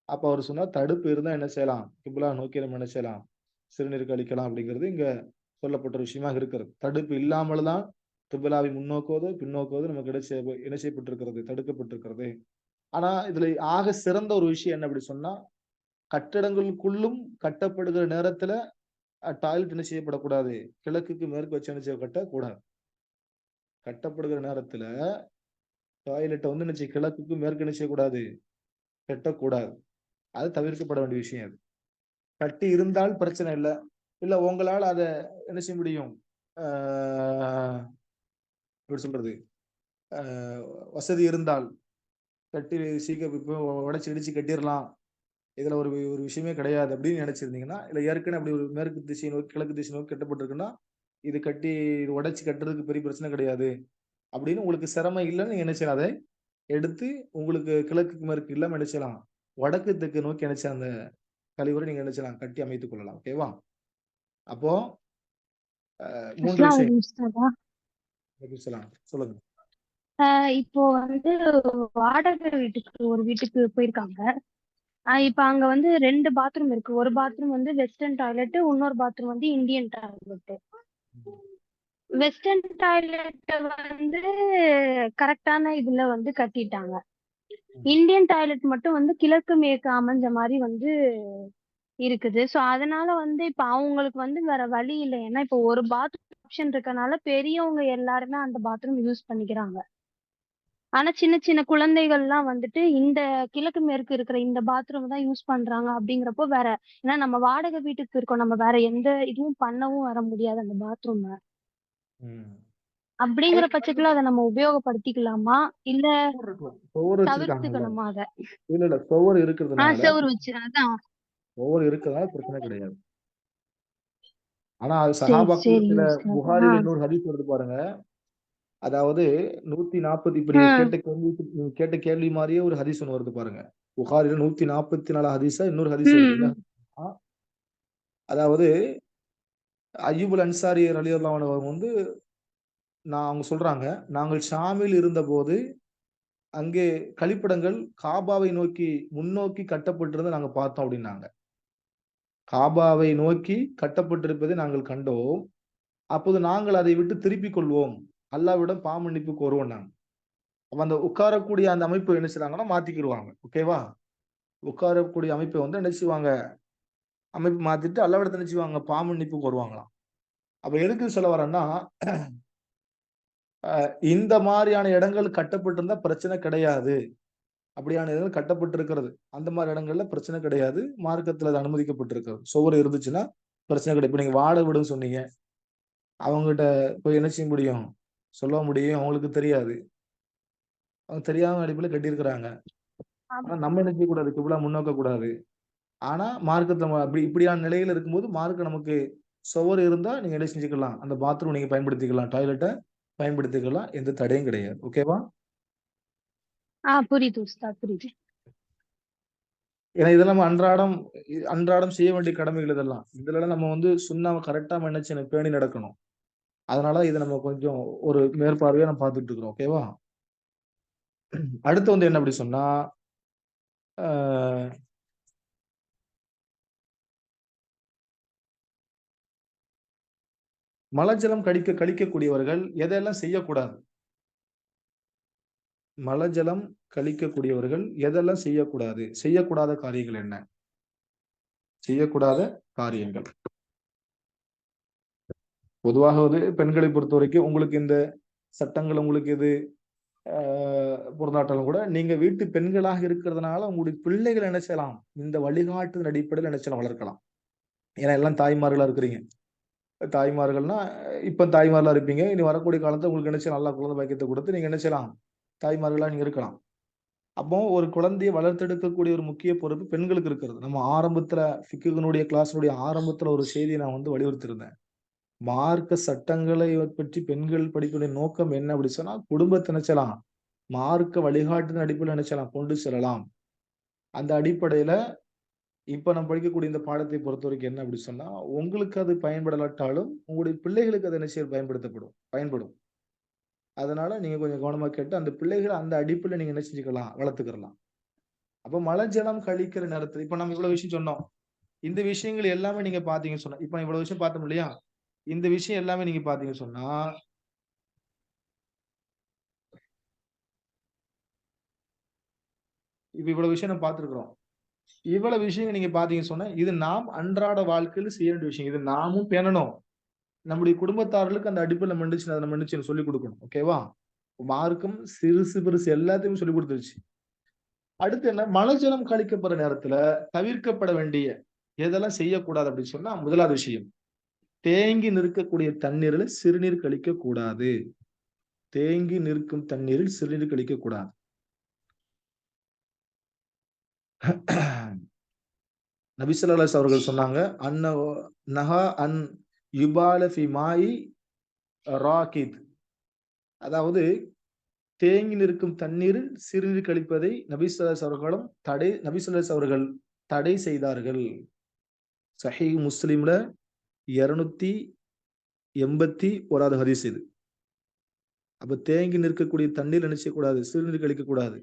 அப்ப அவரு சொன்னார், "தடுப்பு இருந்தா என்ன செய்யலாம்? கிபிலா நோக்கி நம்ம என்ன செய்யலாம்? சிறுநீர் கழிக்கலாம்." அப்படிங்கிறது இங்க சொல்லப்பட்ட ஒரு விஷயமாக இருக்கிறது. தடுப்பு இல்லாமல் தான் கிபிலாவை முன்னோக்குவதோ, பின்னோக்குவதோ நமக்கு என்ன செய்யப்பட்டிருக்கிறது? தடுக்கப்பட்டிருக்கிறது. ஆனா, இதுல ஆக சிறந்த ஒரு விஷயம் என்ன அப்படி சொன்னா, கட்டடங்களுக்குள்ளும் கட்டப்படுகிற நேரத்துல டாய்லெட் என்ன செய்யப்படக்கூடாது? கிழக்குக்கு மேற்கு வச்சு என்ன கட்டக்கூடாது. கட்டப்படுகிற நேரத்துல டாய்லெட்ட வந்து என்ன கிழக்குக்கு மேற்கு என்ன செய்யக்கூடாது? கட்டக்கூடாது. அது தவிர்க்கப்பட வேண்டிய விஷயம் அது. கட்டி இருந்தால் பிரச்சனை இல்ல. இல்ல உங்களால அத என்ன செய்ய முடியும்? ஆ எப்படி சொல்றது? ஆ வசதி இருந்தால் கட்டி சீக்கிரம் இப்போ உடைச்சு இடிச்சு கட்டிறலாம். இதுல ஒரு ஒரு விஷயமே கிடையாது அப்படின்னு நினைச்சிருந்தீங்கன்னா, இல்ல ஏற்கனவே அப்படி ஒரு மேற்கு திசை நோக்கி, கிழக்கு திசை நோக்கி கட்டப்பட்டிருக்குன்னா, இது கட்டி இது உடைச்சு கட்டுறதுக்கு பெரிய பிரச்சனை கிடையாது. அப்படின்னு உங்களுக்கு சிரமம் இல்லன்னு நீங்க என்ன செய்யலாம்? அத எடுத்து உங்களுக்கு கிழக்கு மேற்கு இல்லாம என்ன செய்யலாம்? வடக்கு தெற்கு நோக்கி என்ன அந்த கழிவறை நீங்க என்ன செய்யலாம்? கட்டி அமைத்துக் கொள்ளலாம். ஓகேவா? அப்போ 3 அஸ்ஸலாமு விஷயம். அலைக்கும் உஸ்தாதா. சொல்லுங்க. இப்போ வந்து வாடகை வீட்டுக்கு ஒரு வீட்டுக்கு போயிருக்காங்க. இப்ப அங்க வந்து 2 பாத்ரூம் இருக்கு. ஒரு பாத்ரூம் வந்து வெஸ்டர்ன் டாய்லெட், இன்னொரு பாத்ரூம் வந்து இந்தியன் டாய்லெட். வெஸ்டர்ன் டாய்லெட் வந்து கரெக்டான இதுல வந்து கட்டிட்டாங்க. இந்தியன் டாய்லெட் மட்டும் வந்து கிழக்கு மேற்கு அமைஞ்ச மாதிரி வந்து இருக்குது. சோ அதனால வந்து இப்ப அவங்களுக்கு வந்து வேற வழி இல்லை. ஏன்னா இப்ப ஒரு பாத்ரூம் ஆப்ஷன் இருக்கனால பெரியவங்க எல்லாருமே அந்த பாத்ரூம் யூஸ் பண்ணிக்கிறாங்க. ஆனா சின்ன சின்ன குழந்தைகள்லாம் வந்துட்டு இந்த கிழக்கு மேற்கு இருக்கிற இந்த பாத்ரூம் தான் யூஸ் பண்றாங்க அப்படிங்கிறப்போ வேற, ஏன்னா நம்ம வாடகை வீட்டுக்கு இருக்கோம், நம்ம வேற எந்த இதுவும் பண்ணவும் வர முடியாது அந்த பாத்ரூம். ம். அப்படிங்கிற பட்சத்துல அதை நம்ம உபயோகப்படுத்திக்கலாமா இல்ல சுவர் வச்சிருக்காங்கல்ல, தவிர்த்துக்கணுமா அதை? இல்ல சுவர் இருக்கிறதுனால செவுரு வச்சு அதான். பிரச்சனை கிடையாது. ஆனா அது சரி சஹாபாக்கள் சரி சில உஸ்தாத். புகாரில் இன்னொரு ஹதீஸ் வருது பாருங்க. அதாவது 140 இப்ப நீங்க கேட்ட கேள்வி மாதிரியே ஒரு ஹதீஸ் ஒன்று வருது பாருங்க. புகாரில 144 ஹதீஸா இன்னொரு ஹதீஸ் வருது. என்ன ஹதீஸ்னா, அதாவது அய்யூபுல் அன்சாரி ரலியல்லாஹு அன்ஹு வந்து அவங்க சொல்றாங்க, நாங்கள் ஷாமில் இருந்தபோது அங்கே கழிப்பிடங்கள் காபாவை நோக்கி முன்னோக்கி கட்டப்பட்டிருந்ததை நாங்க பார்த்தோம் அப்படின்னாங்க. காபாவை நோக்கி கட்டப்பட்டிருப்பதை நாங்கள் கண்டோம். அப்போது நாங்கள் அதை விட்டு திருப்பிக் கொள்வோம். அல்லாஹ்விடம் பாவமன்னிப்பு கோருவோம் நாங்க. அப்ப அந்த உட்காரக்கூடிய அந்த அமைப்பு என்ன செய்றாங்கன்னா மாத்திக்கிருவாங்க. ஓகேவா? உட்காரக்கூடிய அமைப்பை வந்து என்ன செய்வாங்க? அமைப்பு மாத்திட்டு அல்லாஹ்விடத்துல என்ன செய்வாங்க? பாவமன்னிப்பு கோருவாங்களாம். அப்ப எதுக்கு சொல்ல வரேன்னா, இந்த மாரியான இடங்கள் கட்டப்பட்டிருந்தா பிரச்சனை கிடையாது. அப்படியான இடங்கள் கட்டப்பட்டிருக்கிறது. அந்த மாரி இடங்கள்ல பிரச்சனை கிடையாது. மார்க்கத்துல அது அனுமதிக்கப்பட்டிருக்கிறது. சுவர் இருந்துச்சுன்னா பிரச்சனை கிடையாது. இப்ப நீங்க வாடகை வீடுன்னு சொன்னீங்க. அவங்ககிட்ட போய் என்ன செய்ய முடியும்? சொல்ல முடியும். அவங்களுக்கு தெரியாது. அவங்க தெரியாம அடிப்படையில கட்டியிருக்கிறாங்க. ஆனா நம்ம என்ன செய்யக்கூடாது? கிப்லா முன்னோக்க கூடாது. ஆனா மார்க்கத்துல இப்படியான நிலையில இருக்கும்போது மார்க்கம் நமக்கு சுவர் இருந்தா நீங்க என்ன செஞ்சுக்கலாம்? அந்த பாத்ரூம் நீங்க பயன்படுத்திக்கலாம். டாய்லெட்ட பயன்படுத்திக்கலாம். எந்த தடையும் கிடையாது. ஓகேவா? புரியுது உஸ்தாத், புரியுது. ஏன்னா இதெல்லாம் நம்ம அன்றாடம் செய்ய வேண்டிய கடமைகள் இதெல்லாம். இதுல நம்ம வந்து சுண்ணாவ கரெக்ட்டா என்ன செய்யணும்? பேணி நடக்கணும். அதனால இத நம்ம கொஞ்சம் ஒரு மேற்பார்வையா நம்ம பார்த்துட்டு இருக்கிறோம். ஓகேவா? அடுத்து வந்து என்ன அப்படி சொன்னா, அ மலஜலம் கழிக்கக்கூடியவர்கள் எதெல்லாம் செய்யக்கூடாது? மலஜலம் கழிக்கக்கூடியவர்கள் எதெல்லாம் செய்யக்கூடாது? செய்யக்கூடாத காரியங்கள் என்ன? செய்யக்கூடாத காரியங்கள். பொதுவாக வந்து பெண்களை பொறுத்தவரைக்கும் உங்களுக்கு இந்த சட்டங்கள் உங்களுக்கு எது பொருந்தாட்டாலும் கூட நீங்க வீட்டு பெண்களாக இருக்கிறதுனால உங்களுடைய பிள்ளைகள் என்ன செய்யலாம்? இந்த வழிகாட்டுதல் அடிப்படையில் என்ன செய்யலாம்? வளர்க்கலாம். ஏன்னா எல்லாம் தாய்மார்களா இருக்கிறீங்க. தாய்மார்கள்னா இப்ப தாய்மார்களா இருப்பீங்க. இனி வரக்கூடிய காலத்துல உங்களுக்கு என்ன செய்யலாம்? நல்லா குழந்தை பாக்கியத்தை கொடுத்து நீங்க என்ன செய்யலாம்? தாய்மார்களா நீங்க இருக்கலாம். அப்போ ஒரு குழந்தையை வளர்த்தெடுக்கக்கூடிய ஒரு முக்கிய பொறுப்பு பெண்களுக்கு இருக்கிறது. நம்ம ஆரம்பத்துல ஃபிக்ஹ்னுடைய கிளாஸ்னுடைய ஆரம்பத்துல ஒரு செய்தியை நான் வந்து வலியுறுத்தியிருந்தேன். மார்க்க சட்டங்களை பற்றி பெண்கள் படிக்கக்கூடிய நோக்கம் என்ன அப்படி சொன்னா, குடும்பத்தை நினைச்சலாம் மார்க்க வழிகாட்டுதல் அடிப்படையில் நினைச்சலாம் கொண்டு செல்லலாம். அந்த அடிப்படையில இப்ப நம்ம படிக்கக்கூடிய இந்த பாடத்தை பொறுத்தவரைக்கும் என்ன அப்படி சொன்னா, உங்களுக்கு அது பயன்படலாட்டாலும் உங்களுடைய பிள்ளைகளுக்கு அது என்ன செய்ய பயன்படும். அதனால நீங்க கொஞ்சம் கவனமா கேட்டு அந்த பிள்ளைகள அந்த அடிப்படையில நீங்க என்ன செஞ்சுக்கலாம்? வளர்த்துக்கிறலாம். அப்ப மழை ஜலம் கழிக்கிற நேரத்துல இப்ப நம்ம இவ்வளவு விஷயம் சொன்னோம். இந்த விஷயங்கள் எல்லாமே நீங்க பார்த்தீங்கன்னு சொன்னா, இப்ப இவ்வளவு விஷயம் பார்த்தோம் இல்லையா? இந்த விஷயம் எல்லாமே நீங்க பார்த்தீங்கன்னு சொன்னா, இப்ப இவ்வளவு விஷயம் நம்ம பார்த்திருக்கிறோம். இவ்வளவு விஷயங்கள் நீங்க பார்த்தீங்கன்னு சொன்னா, இது நாம் அன்றாட வாழ்க்கையில செய்ய வேண்டிய விஷயம். இது நாமும் பேணணும். நம்முடைய குடும்பத்தார்களுக்கு அந்த அடிப்படையில நம்ம மன்னிச்சு சொல்லிக் கொடுக்கணும். ஓகேவா? மார்க்கம் சிறுசு பெருசு எல்லாத்தையும் சொல்லிக் கொடுத்துருச்சு. அடுத்து என்ன? மலஜலம் கழிக்கப்படுற நேரத்துல தவிர்க்கப்பட வேண்டிய எதெல்லாம் செய்யக்கூடாது அப்படின்னு சொன்னா, முதலாவது விஷயம் தேங்கி நிற்கக்கூடிய தண்ணீரில சிறுநீர் கழிக்க கூடாது. தேங்கி நிற்கும் தண்ணீரில் சிறுநீர் கழிக்க கூடாது. நபி ஸல்லல்லாஹு அலைஹி அவர்கள் சொன்னாங்க, நஹா அன் யுபால ஃபி மாஇ ராகித். அதாவது தேங்கி நிற்கும் தண்ணீரில் சிறுநீர் கழிப்பதை நபி ஸல்லல்லாஹு அவர்கள் தடை செய்தார்கள். சஹீஹ் முஸ்லிம்ல 281வது ஹதீஸ் இது. அப்ப தேங்கி நிற்கக்கூடிய தண்ணீர் என்ன செய்யக்கூடாது? சிறுநீர் கழிக்கக்கூடாது.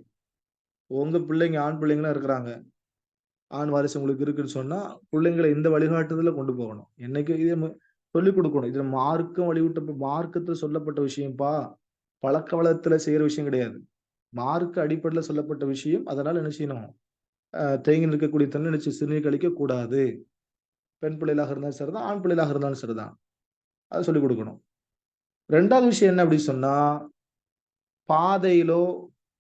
உங்க பிள்ளைங்க ஆண் பிள்ளைங்கலாம் இருக்கிறாங்க. ஆண் வாரிசு உங்களுக்கு இருக்குன்னு சொன்னா, பிள்ளைங்கள இந்த வழிகாட்டுதல கொண்டு போகணும். என்னைக்கு இத சொல்லிக் கொடுக்கணும். இது மார்க்கம் மார்க்கத்துல சொல்லப்பட்ட விஷயம்ப்பா. பழக்கவழக்கத்துல செய்யற விஷயம் கிடையாது. மார்க்க அடிப்படையில சொல்லப்பட்ட விஷயம். அதனால என்ன செய்யணும்? தேங்கி நிற்கக்கூடிய தண்ணீர் என்ன சிறுநீர் கழிக்க கூடாது. பெண் பிள்ளைகளாக இருந்தாலும் சரிதான், ஆண் பிள்ளைகளாக இருந்தாலும் சரிதான். அத சொல்லிக் கொடுக்கணும். 2வது விஷயம் என்ன அப்படி சொன்னா, பாதையிலோ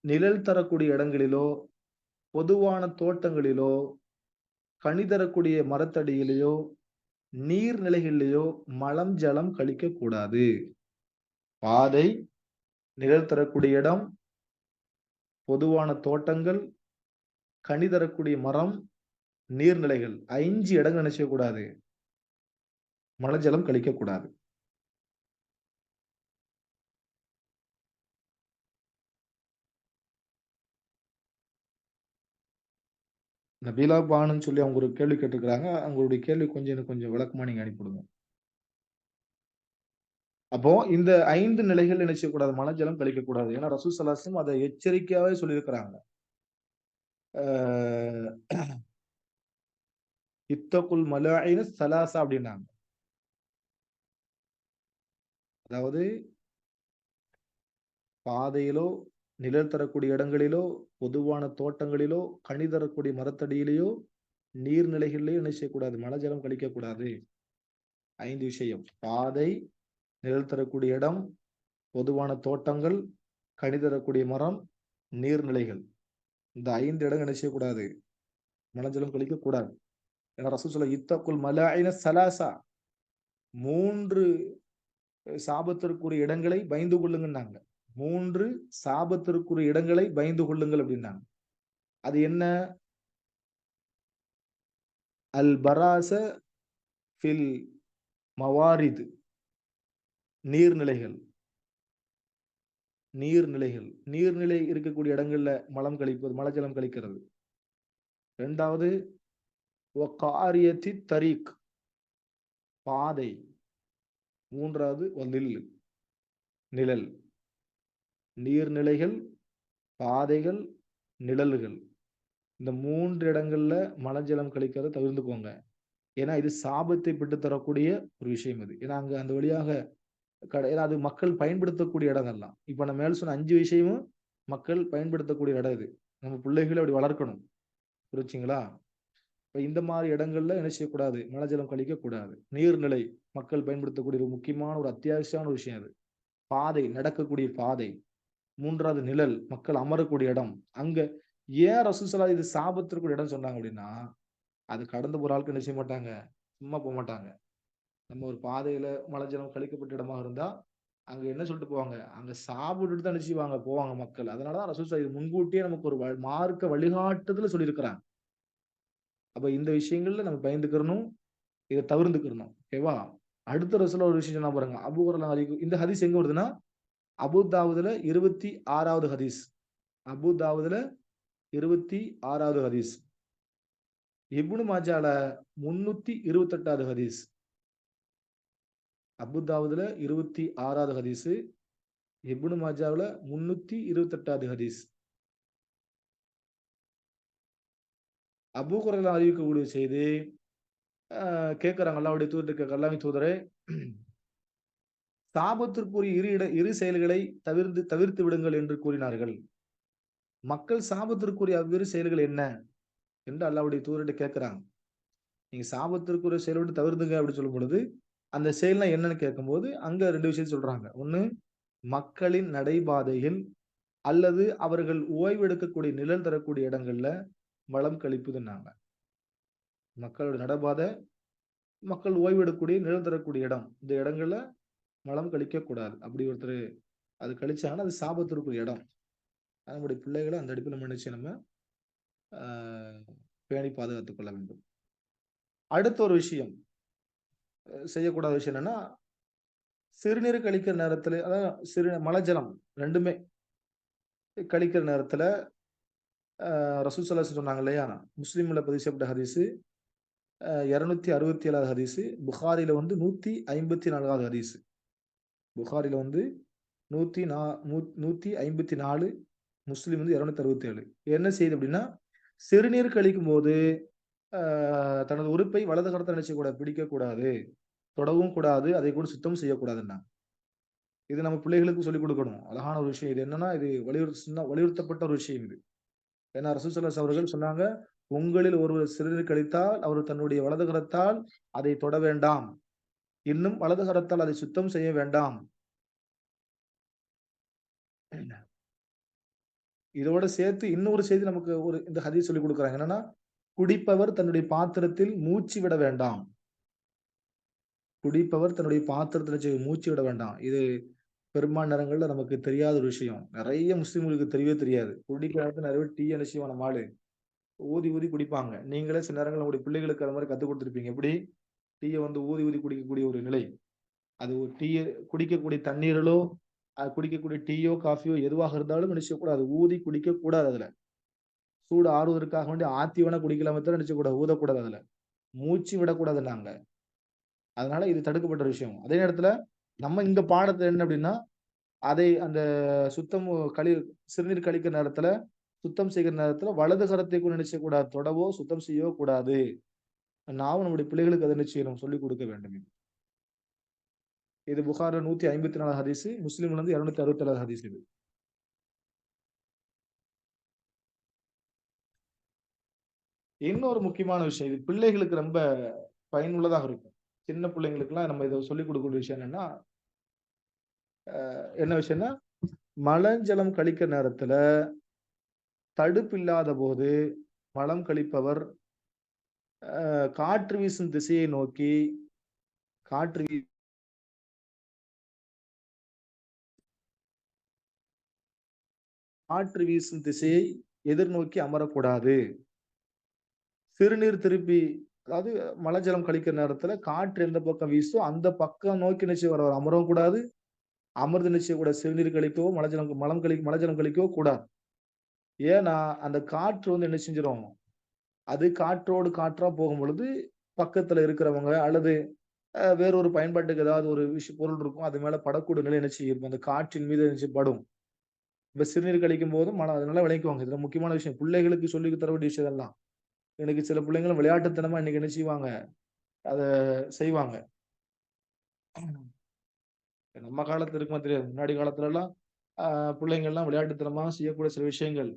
நிழல் தரக்கூடிய இடங்களிலோ, பொதுவான தோட்டங்களிலோ, கனி தரக்கூடிய மரத்தடியிலேயோ, நீர்நிலைகளிலேயோ மலம் ஜலம் கழிக்க கூடாது. பாதை, நிழல் தரக்கூடிய இடம், பொதுவான தோட்டங்கள், கனி தரக்கூடிய மரம், நீர்நிலைகள் 5 இடங்கள் என்ன செய்யக்கூடாது? மலஜலம் கழிக்க கூடாது. நபீலா பானுன்னு சொல்லி அவங்க ஒரு கேள்வி கேட்டிருக்கிறாங்க. அவங்களுடைய கேள்வி எனக்கு கொஞ்சம் விளக்கமா நீங்க அனுப்பிவிடுங்க. அப்போ இந்த 5 நிலைகள் என்ன செய்யக்கூடாது? மலஜலம் கழிக்கக்கூடாது. ஏன்னா ரசூல் ஸல்லல்லாஹு அலைஹி வஸல்லம் அதை எச்சரிக்கையாவே சொல்லியிருக்கிறாங்க. இத்தகுல் மலாயின ஸலாஸா அப்படின்னாங்க. அதாவது பாதையிலோ, நிழல் தரக்கூடிய இடங்களிலோ, பொதுவான தோட்டங்களிலோ, கனி தரக்கூடிய மரத்தடியிலேயோ, நீர்நிலைகளிலேயோ என்ன செய்யக்கூடாது? மலஜலம் கழிக்கக்கூடாது. 5 விஷயம். பாதை, நிழல் தரக்கூடிய இடம், பொதுவான தோட்டங்கள், கனி தரக்கூடிய மரம், நீர்நிலைகள். இந்த 5 இடங்கள் என்ன செய்யக்கூடாது? மலஜலம் கழிக்கக்கூடாது. ஏன்னா ரசூல் ஸல்லல்லாஹு இத்தகுல் மலாயின ஸலாஸா 3 சாபத்திற்குரிய இடங்களை பயந்து கொள்ளுங்கன்னாங்க. 3 சாபத்திற்குரிய இடங்களை பயந்து கொள்ளுங்கள் அப்படின்னாங்க. அது என்ன? அல் பராச ஃபில் மவாரித், நீர்நிலைகள். நீர்நிலை இருக்கக்கூடிய இடங்கள்ல மலம் கழிப்பது, மலஜலம் கழிக்கிறது. 2வது வகாரியத்தி தரீக், பாதை. 3வது நிழல். நீர்நிலைகள், பாதைகள், நிழல்கள். இந்த 3 இடங்கள்ல மலஜலம் கழிக்கிறத தவிர்த்துக்கோங்க. ஏன்னா இது சாபத்தை பெற்று தரக்கூடிய ஒரு விஷயம் இது. ஏன்னா அங்க அந்த வழியாக ஏன்னா அது மக்கள் பயன்படுத்தக்கூடிய இடம் எல்லாம். இப்ப நம்ம மேல சொன்ன 5 விஷயமும் மக்கள் பயன்படுத்தக்கூடிய இடம் இது. நம்ம பிள்ளைகளை அப்படி வளர்க்கணும். புரிச்சுங்களா? இப்ப இந்த மாதிரி இடங்கள்ல என்ன செய்யக்கூடாது? மலஜலம் கழிக்க கூடாது. நீர்நிலை மக்கள் பயன்படுத்தக்கூடிய ஒரு முக்கியமான ஒரு அத்தியாவசியமான ஒரு விஷயம் அது. பாதை, நடக்கக்கூடிய பாதை. 3வது நிழல், மக்கள் அமரக்கூடிய இடம். அங்க ஏன் ரசூல் ஸல்லல்லாஹு இது சாபத்திற்குரிய இடம் சொன்னாங்க அப்படின்னா, அது கடந்து போற ஆட்கள் என்ன செய்ய மாட்டாங்க? சும்மா போக மாட்டாங்க. நம்ம ஒரு பாதையில மலஜலம் கழிக்கப்பட்ட இடமா இருந்தா, அங்க என்ன சொல்லிட்டு போவாங்க? அங்க சாப்பிட்டுட்டு தான் என்ன செய்வாங்க? போவாங்க மக்கள். அதனாலதான் ரசூல் ஸல்லல்லாஹு இது முன்கூட்டியே நமக்கு ஒரு மார்க்க வழிகாட்டுதல சொல்லியிருக்கிறாங்க. அப்ப இந்த விஷயங்கள்ல நம்ம பயந்துக்கிறணும். இதை தவிர்த்துக்கிறணும். ஓகேவா? அடுத்த ரசூல் ஒரு விஷயம் சொன்னா பாருங்க. அபூ ஹுரைரா இந்த ஹதீஸ் எங்க வருதுன்னா, அபூ தாவூதுல 26வது ஹதீஸ். அபூ தாவூதுல 26வது ஹதீஸ். இப்னு மாஜால 328வது ஹதீஸ். அபூ தாவூதுல 26வது ஹதீஸ். இப்னு மாஜாவுல 328வது ஹதீஸ். அபூ ஹுரைரா அறிவிக்கக்கூடிய செய்தி, கேட்கிறாங்க அல்லாஹ்வுடைய தூதர் கேட்க, அல்லாஹ்வின் தூதரே, சாபத்திற்குரிய இரு செயல்களை தவிர்த்து விடுங்கள் என்று கூறினார்கள். மக்கள் சாபத்திற்குரிய அவ்விரு செயல்கள் என்ன என்று அல்லாஹ்வுடைய தூதர்கிட்ட கேட்கிறாங்க. நீங்க சாபத்திற்குரிய செயலை விட்டு தவிர்த்துங்க அப்படின்னு சொல்லும் பொழுது, அந்த செயல்னா என்னன்னு கேட்கும்போது அங்க 2 விஷயம் சொல்றாங்க. ஒண்ணு, மக்களின் நடைபாதையில் அல்லது அவர்கள் ஓய்வு எடுக்கக்கூடிய நிழல் தரக்கூடிய இடங்கள்ல மலம் கழிப்புதுன்னாங்க. மக்களோட நடைபாதை, மக்கள் ஓய்வு எடுக்கக்கூடிய நிழல் தரக்கூடிய இடம், இந்த இடங்கள்ல மலம் கழிக்க கூடாது. அப்படி ஒருத்தர் அது கழிச்சாங்கன்னா அது சாபத்திற்குரிய இடம். நம்முடைய பிள்ளைகளை அந்த அடிப்படையில் நினைச்சு நம்ம பேணி பாதுகாத்துக் கொள்ள வேண்டும். அடுத்த ஒரு விஷயம், செய்யக்கூடாத விஷயம் என்னன்னா, சிறுநீர் கழிக்கிற நேரத்துல, அதாவது மலஜலம் 2மே கழிக்கிற நேரத்துல ரசூல் ஸல்லல்லாஹு அலைஹி சொன்னாங்க இல்லையா? முஸ்லிம்ல பதிவு செய்யப்பட்ட ஹதீஸ், 267வது ஹதீஸ், புகாரில 154வது ஹதீஸ். புகாரில 154, முஸ்லிம் 267. என்ன செய்யுது அப்படின்னா, சிறுநீர் கழிக்கும் போது தனது உறுப்பை வலது கரத்தை நினைச்சக்கூடாது, பிடிக்க கூடாது, தொடவும் கூடாது, அதை கூட சுத்தம் செய்யக்கூடாதுன்னா. இது நம்ம பிள்ளைகளுக்கு சொல்லிக் கொடுக்கணும். அழகான ஒரு விஷயம். இது என்னன்னா, இது வலியுறுத்தப்பட்ட ஒரு விஷயம் இது. ஏன்னா ரசூல் ஸல்லல்லாஹு அலைஹி அவர்கள் சொன்னாங்க, உங்களில் ஒருவர் சிறுநீர் கழித்தால் அவர் தன்னுடைய வலது கரத்தால் அதை தொட வேண்டாம், இன்னும் வலது கரத்தால் அதை சுத்தம் செய்ய வேண்டாம். இதோட சேர்த்து இன்னொரு செய்தி நமக்கு ஒரு இந்த ஹதீஸ் சொல்லி கொடுக்குறாங்க. என்னன்னா, குடிப்பவர் தன்னுடைய பாத்திரத்தில் மூச்சு விட வேண்டாம். குடிப்பவர் தன்னுடைய பாத்திரத்துல மூச்சு விட வேண்டாம். இது பெரும்பாலான நேரங்கள்ல நமக்கு தெரியாத ஒரு விஷயம். நிறைய முஸ்லிம்களுக்கு தெரியவே தெரியாது. குடிக்கிற நேரத்துல நிறைய பேர் டீ என்ன செய்வான் நம்ம ஆளு ஊதி ஊதி குடிப்பாங்க. நீங்களே சில நேரங்கள்ல உங்களுடைய பிள்ளைகளுக்கு அது மாதிரி கத்துக் கொடுத்திருப்பீங்க. எப்படி டீயை வந்து ஊதி ஊதி குடிக்கக்கூடிய ஒரு நிலை. அது ஒரு டீயை குடிக்கக்கூடிய தண்ணீரிலோ குடிக்கக்கூடிய டீயோ காஃபியோ எதுவாக இருந்தாலும் நினைச்சக்கூடாது. ஊதி குடிக்க கூடாது. அதுல சூடு ஆறுவதற்காக வேண்டி ஆத்தி வேணா குடிக்கலாமே தவிர நினைச்சக்கூடாது. ஊதக்கூடாது. அதுல மூச்சு விடக்கூடாது. நாங்க அதனால இது தடுக்கப்பட்ட விஷயம். அதே நேரத்துல நம்ம இந்த பாடத்துல என்ன அப்படின்னா, அதை அந்த சுத்தம் சிறுநீர் கழிக்கிற நேரத்துல சுத்தம் செய்கிற நேரத்துல வலது கரத்தை கூட நினைச்ச கூடாது. தொடவோ சுத்தம் செய்யவோ கூடாது. நாமும் நம்முடைய பிள்ளைகளுக்கு அதை நிச்சயம் சொல்லிக் கொடுக்க வேண்டும். இது புகார்ல 154 ஹதீஸ், முஸ்லிம்ல இருந்து 267 ஹதீஸ். இது இன்னொரு முக்கியமான விஷயம். இது பிள்ளைகளுக்கு ரொம்ப பயனுள்ளதாக இருக்கும். சின்ன பிள்ளைங்களுக்கு எல்லாம் நம்ம இதை சொல்லிக் கொடுக்கக்கூடிய விஷயம் என்னன்னா, என்ன விஷயம்னா, மலஜலம் கழிக்கிற நேரத்துல தடுப்பு இல்லாத போது மலம் கழிப்பவர் காற்று வீசும் திசையை நோக்கி காற்று வீசும் திசையை எதிர்நோக்கி அமரக்கூடாது. சிறுநீர் திருப்பி, அதாவது மலஜலம் கழிக்கிற நேரத்துல காற்று எந்த பக்கம் வீசோ அந்த பக்கம் நோக்கி நிச்சயம் வர அமரவும் கூடாது. அமர்ந்து நிச்சயம் கூட சிறுநீர் கழிக்கவோ மலஜலம் கழிக்கவோ கூடாது. ஏன்னா அந்த காற்று வந்து என்ன செஞ்சிடும், அது காற்றோடு காற்றா போகும் பொழுது பக்கத்துல இருக்கிறவங்க அல்லது வேறொரு பயன்பாட்டுக்கு ஏதாவது ஒரு பொருள் இருக்கும், அது மேல படக்கூடிய நிலை என்ன செய்யும், அந்த காற்றின் மீது படும். இப்ப சிறுநீர் கழிக்கும் போதும் அதனால விளைக்குவாங்க. இதுல முக்கியமான விஷயம் பிள்ளைகளுக்கு சொல்லி தர வேண்டிய விஷயம் எல்லாம். எனக்கு சில பிள்ளைங்களும் விளையாட்டுத்தனமா இன்னைக்கு என்ன செய்வாங்க, அத செய்வாங்க. நம்ம காலத்துல இருக்குமா தெரியாது. முன்னாடி காலத்துல எல்லாம் பிள்ளைங்க எல்லாம் விளையாட்டுத்தனமா செய்யக்கூடிய சில விஷயங்கள்.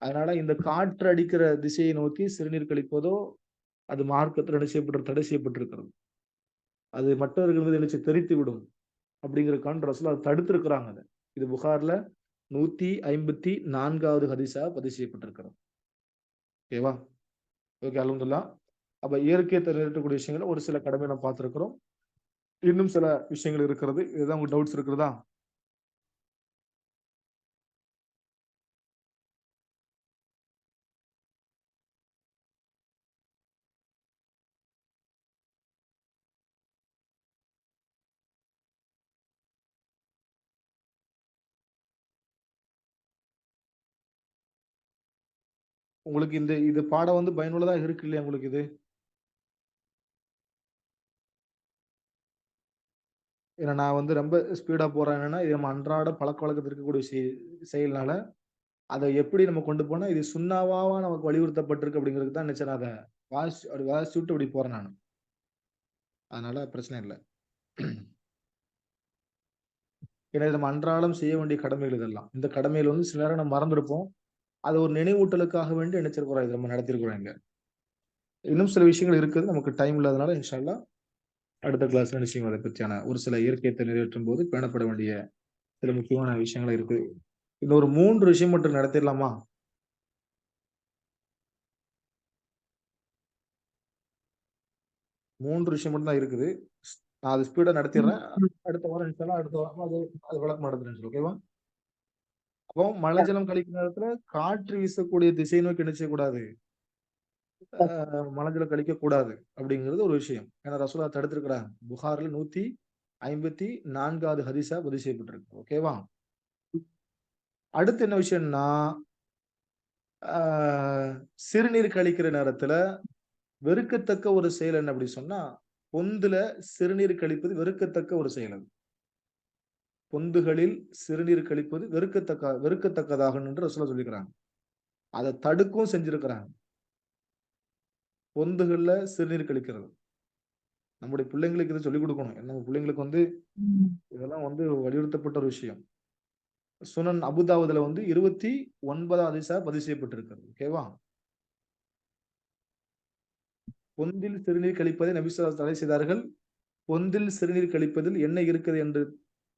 அதனால இந்த காற்று அடிக்கிற திசையை நோக்கி சிறுநீர் கழிப்பதோ அது மார்க்கத்தில் தடை செய்யப்பட்டிருக்கிறது. அது மற்றவர்கள் மீது நினைச்சு தெரித்து விடும் அப்படிங்கிற ரசூல் அதை தடுத்திருக்கிறாங்க. இது புகார்ல 154வது ஹதீஸா பதிவு செய்யப்பட்டிருக்கிறது. ஓகேவா? ஓகே, அல்ஹம்துலில்லாஹ். அப்ப இயற்கை இருக்கக்கூடிய விஷயங்களை ஒரு சில கடமை நம்ம பார்த்திருக்கிறோம். இன்னும் சில விஷயங்கள் இருக்கிறது. இதுதான் உங்களுக்கு டவுட்ஸ் இருக்கிறதா? உங்களுக்கு இது பாடம் வந்து பயனுள்ளதா இருக்கு இல்லையா உங்களுக்கு? இது ஏன்னா நான் வந்து ரொம்ப ஸ்பீடா போறேன். என்னன்னா இது நம்ம அன்றாட பழக்க வழக்கத்தில் இருக்கக்கூடிய செயல்னால அதை எப்படி நம்ம கொண்டு போனா இது சுண்ணாவாவா நமக்கு வலியுறுத்தப்பட்டிருக்கு அப்படிங்கிறது தான் நினைச்சேன். அதை வாசிச்சு விட்டு இப்படி போறேன் நான். அதனால பிரச்சனை இல்லை. ஏன்னா நம்ம அன்றாடம் செய்ய வேண்டிய கடமைகள் இதெல்லாம். இந்த கடமைகள் வந்து சில நேரம் நம்ம மறந்துருப்போம். அது ஒரு நினைவூட்டலுக்காக வேண்டி நினைச்சிருக்கிறோம். இது நம்ம நடத்திருக்கிறோம். இங்க இன்னும் சில விஷயங்கள் இருக்குது. நமக்கு டைம் இல்லாதனால இன்ஷா அல்லாஹ் அடுத்த கிளாஸ்ல நிச்சயம் அதை பற்றியான ஒரு சில இயற்கையத்தை நிறைவேற்றும் போது பேணப்பட வேண்டிய சில முக்கியமான விஷயங்கள் இருக்கு. இன்னொரு 3 விஷயம் மட்டும் நடத்திடலாமா? 3 விஷயம் மட்டும் தான் இருக்குது. நான் அது ஸ்பீடா நடத்திடுறேன். அடுத்த வாரம் இன்ஷா அல்லாஹ் அடுத்த வாரம் அது விளக்கம் நடத்துறேன். ஓகேவா? அப்போ மலஜலம் கழிக்கிற நேரத்துல காற்று வீசக்கூடிய திசை நோக்கி என்ன செய்யக்கூடாது, மலஜலம் கழிக்க கூடாது அப்படிங்கிறது ஒரு விஷயம். ஏன்னா ரசூலா தடுத்திருக்கிறாங்க. புகார்ல 154வது ஹதீஸா பதிவு செய்யப்பட்டிருக்கு. ஓகேவா? அடுத்து என்ன விஷயம்னா, சிறுநீர் கழிக்கிற நேரத்துல வெறுக்கத்தக்க ஒரு செயல் என்ன அப்படி சொன்னா, பொந்துல சிறுநீர் கழிப்பது வெறுக்கத்தக்க ஒரு செயல். அது பொந்துகளில் சிறுநீர் கழிப்பது வெறுக்கத்தக்கதாகும் என்று ரசூலா சொல்லிக்கிறாங்க. அதை தடுக்கவும் செஞ்சிருக்கிறாங்க. பொந்துகள்ல சிறுநீர் கழிக்கிறது நம்முடைய பிள்ளைங்களுக்கு இதை சொல்லிக் கொடுக்கணும். நம்ம பிள்ளைங்களுக்கு வந்து இதெல்லாம் வந்து வலியுறுத்தப்பட்ட ஒரு விஷயம். சுனன் அபுதாவுதுல வந்து 29வது ஹதீஸா பதிவு செய்யப்பட்டிருக்கிறது. ஓகேவா? பொந்தில் சிறுநீர் கழிப்பதை நபி ஸல்லல்லாஹு அலைஹி வஸல்லம் தடை செய்தார்கள். பொந்தில் சிறுநீர் கழிப்பதில்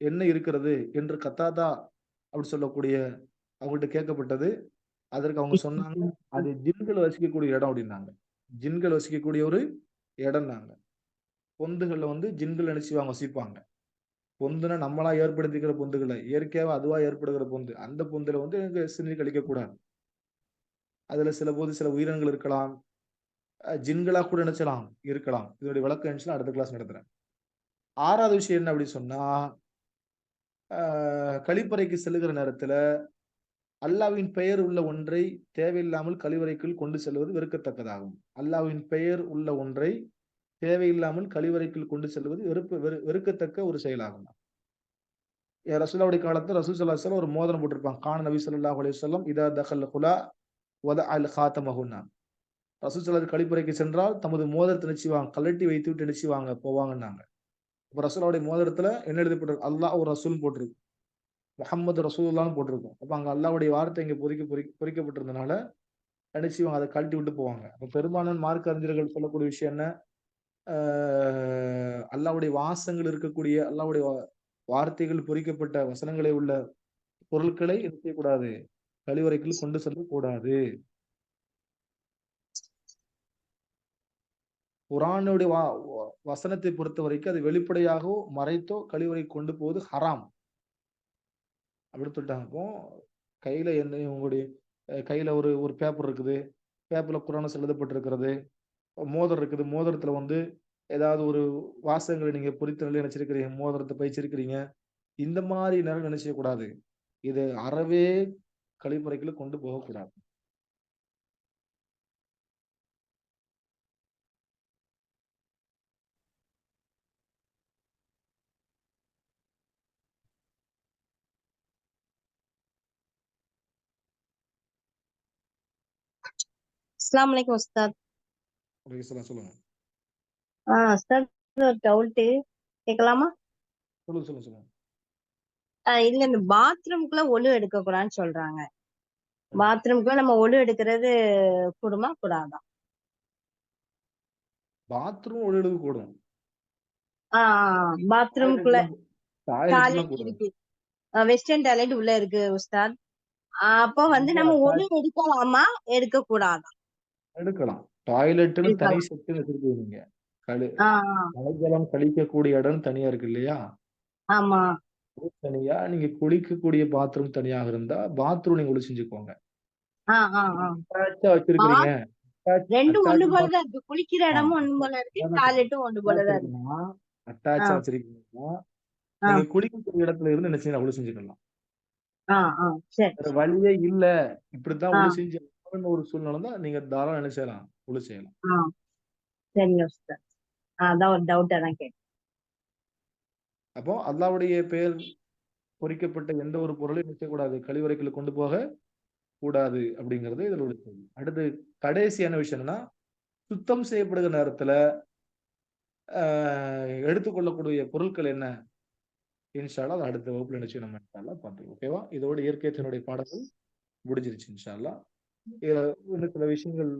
என்ன இருக்கிறது என்று கத்தாதா அப்படி சொல்லக்கூடிய அவங்கள்ட்ட கேட்கப்பட்டது. அதற்கு அவங்க சொன்னாங்க, அது ஜின்கள் வசிக்கக்கூடிய இடம் அப்படின்னாங்க. ஜின்கள் வசிக்கக்கூடிய ஒரு இடம்னாங்க. பொந்துகள்ல வந்து ஜின்கள் நினைச்சுவாங்க வசிப்பாங்க. பொந்துனா நம்மளா ஏற்படுத்திக்கிற பொந்துகளை இயற்கையாவா அதுவா ஏற்படுகிற பொந்து. அந்த பொந்துல வந்து எனக்கு சிறுநீர் கழிக்க கூடாது. அதுல சில உயிரினங்கள் இருக்கலாம். ஜின்களா கூட நினைச்சலாம் இருக்கலாம். இதனுடைய விளக்கம் இருந்துச்சுன்னா அடுத்த கிளாஸ் நடத்துறேன். 6வது விஷயம் என்ன அப்படின்னு சொன்னா, கழிப்பறைக்கு செல்லுகிற நேரத்துல அல்லாஹ்வின் பெயர் உள்ள ஒன்றை தேவையில்லாமல் கழிவறைக்குள் கொண்டு செல்வது வெறுக்கத்தக்கதாகும். அல்லாஹ்வின் பெயர் உள்ள ஒன்றை தேவையில்லாமல் கழிவறைக்குள் கொண்டு செல்வது வெறுக்கத்தக்க ஒரு செயலாகும். ரசூலுல்லாஹ்வுடைய காலத்துல ரசூல் ஸல்லல்லாஹு அலைஹி வஸல்லம் ஒரு மோதிரம் போட்டிருப்பாங்க. கான நபி ஸல்லல்லாஹு அலைஹி வஸல்லம் இதா தகல் குலா வதஅல் காத்தமஹுன்னா. ரசூல் ஸல்லல்லாஹு கழிப்பறைக்கு சென்றால் தமது மோதிரத்தை நினைச்சுவாங்க கழட்டி வைத்துவிட்டு நினைச்சுவாங்க போவாங்கன்னாங்க. அப்ப ரசூலுல்லாஹ்வுடைய மோதிரத்துல என்ன எழுதப்பட்டிருக்கு? அல்லாஹ் ஒரு ரசூல் போட்டிருக்கு. முஹம்மது ரசூலுல்லாஹ்னு போட்டிருக்கும். அப்ப அங்க அல்லாஹ்வுடைய வார்த்தை இங்க பொறிக்கப்பட்டிருந்தனால நினைச்சுவாங்க அதை கழட்டி விட்டு போவாங்க. அப்ப பெரும்பாலான மார்க்க அறிஞர்கள் சொல்லக்கூடிய விஷயம் என்ன? அல்லாஹ்வுடைய வாசங்கள் இருக்கக்கூடிய அல்லாஹ்வுடைய வார்த்தைகள் பொறிக்கப்பட்ட வசனங்களை உள்ள பொருட்களை என்ன செய்யக்கூடாது? கழிவறைக்குள் கொண்டு செல்லக்கூடாது. குர்ஆனுடைய வசனத்தை பொறுத்தவரைக்கும் அது வெளிப்படையாகவோ மறைத்தோ கழிவறைக்கு கொண்டு போவது ஹராம். அப்படின்னு சொல்லிட்டாங்க. அப்போ கையில என்ன உங்களுடைய கையில ஒரு ஒரு பேப்பர் இருக்குது. பேப்பர்ல குர்ஆன் எழுதப்பட்டிருக்கிறது. மோதிரம் இருக்குது. மோதிரத்துல வந்து ஏதாவது ஒரு வாசகங்களை நீங்க பொறித்த நிலையில நினைச்சிருக்கிறீங்க. மோதிரத்தை பதிச்சிருக்கிறீங்க. இந்த மாதிரி நேரம் நினைச்ச கூடாது. இது அறவே கழிப்பறைக்குள்ள கொண்டு போகக்கூடாது. அஸ்ஸலாமு அலைக்கும் உஸ்தாத். சொல்லுங்க. உஸ்தாத் ஒரு டவுட் கேட்கலாமா? சொல்லுங்க. இல்ல இந்த பாத்ரூம்குள்ள ஒழு எடுக்க கூடாதுன்னு சொல்றாங்க. பாத்ரூம்குள்ள நம்ம ஒழு எடுக்கிறது கூடுமா கூடாதா? பாத்ரூம் ஒழு எடுக்க கூடும். பாத்ரூம்குள்ள டாய்லெட் கூடாது. இருக்கு. வெஸ்டர்ன் டாய்லெட் உள்ள இருக்கு உஸ்தாத். அப்போ வந்து நம்ம ஒழு எடுக்கலாமா எடுக்க கூடாதா? எடுக்கலாம். டாய்லெட்னு தனி எடுக்கலாம். செக்ஷன் வச்சிருக்கீங்க. ஆ, மலைஜலம் கழிக்கக்கூடிய இடம் தனியா இருக்கு இல்லையா? ஆமா. அது தனியா நீங்க குளிக்கக்கூடிய பாத்ரூம் தனியாக இருந்தா பாத்ரூம் நீங்க ஒழு செஞ்சுக்கோங்க. அட்டாச்சா வச்சிருக்கீங்க. ரெண்டும் ஒண்ணு அட்டாச் போலதான் இருக்கு. குளிக்கிற இடமும் ஒண்ணு போல இருக்கு, டாய்லெட்டும் ஒண்ணு போலதான் இருக்கு. அட்டாச்சா வச்சிருக்கீங்கன்னா நீங்க குளிக்கக்கூடிய இடத்துல இருந்து என்ன செய்யலாம்? ஒழு செஞ்சுக்கலாம். சரி. வேற வழியே இல்ல. இப்படித்தான் ஒழு செஞ்சு ஒரு சூழ்நிலை தான் நீங்க தாராளம் என்ன செய்யலாம்? ஒழு செய்யலாம். சரிங்க உஸ்தாத். அதான் ஒரு டவுட் அதான் கேட்டேன். அப்போ அல்லாஹ்வுடைய பெயர் பொறிக்கப்பட்ட எந்த ஒரு பொருளையும் என்ன செய்யக்கூடாது? கழிவறைக்குள்ள கொண்டு போக கூடாது அப்படிங்கிறது இதுல உள்ள செய்தி. அடுத்து கடைசியான விஷயம் என்னன்னா, சுத்தம் செய்யப்படுகிற நேரத்துல எடுத்துக்கொள்ளக்கூடிய பொருட்கள் என்ன? இன்ஷா அல்லாஹ் அது அடுத்த வகுப்புல நிச்சயம் நம்ம இன்ஷா அல்லாஹ் பார்த்துக்கலாம். ஓகேவா? இதோட இயற்கையத்தினுடைய பாடங்கள் முடிஞ்சிருச்சு இன்ஷா அல்லாஹ். இதுல இன்னும் சில விஷயங்கள்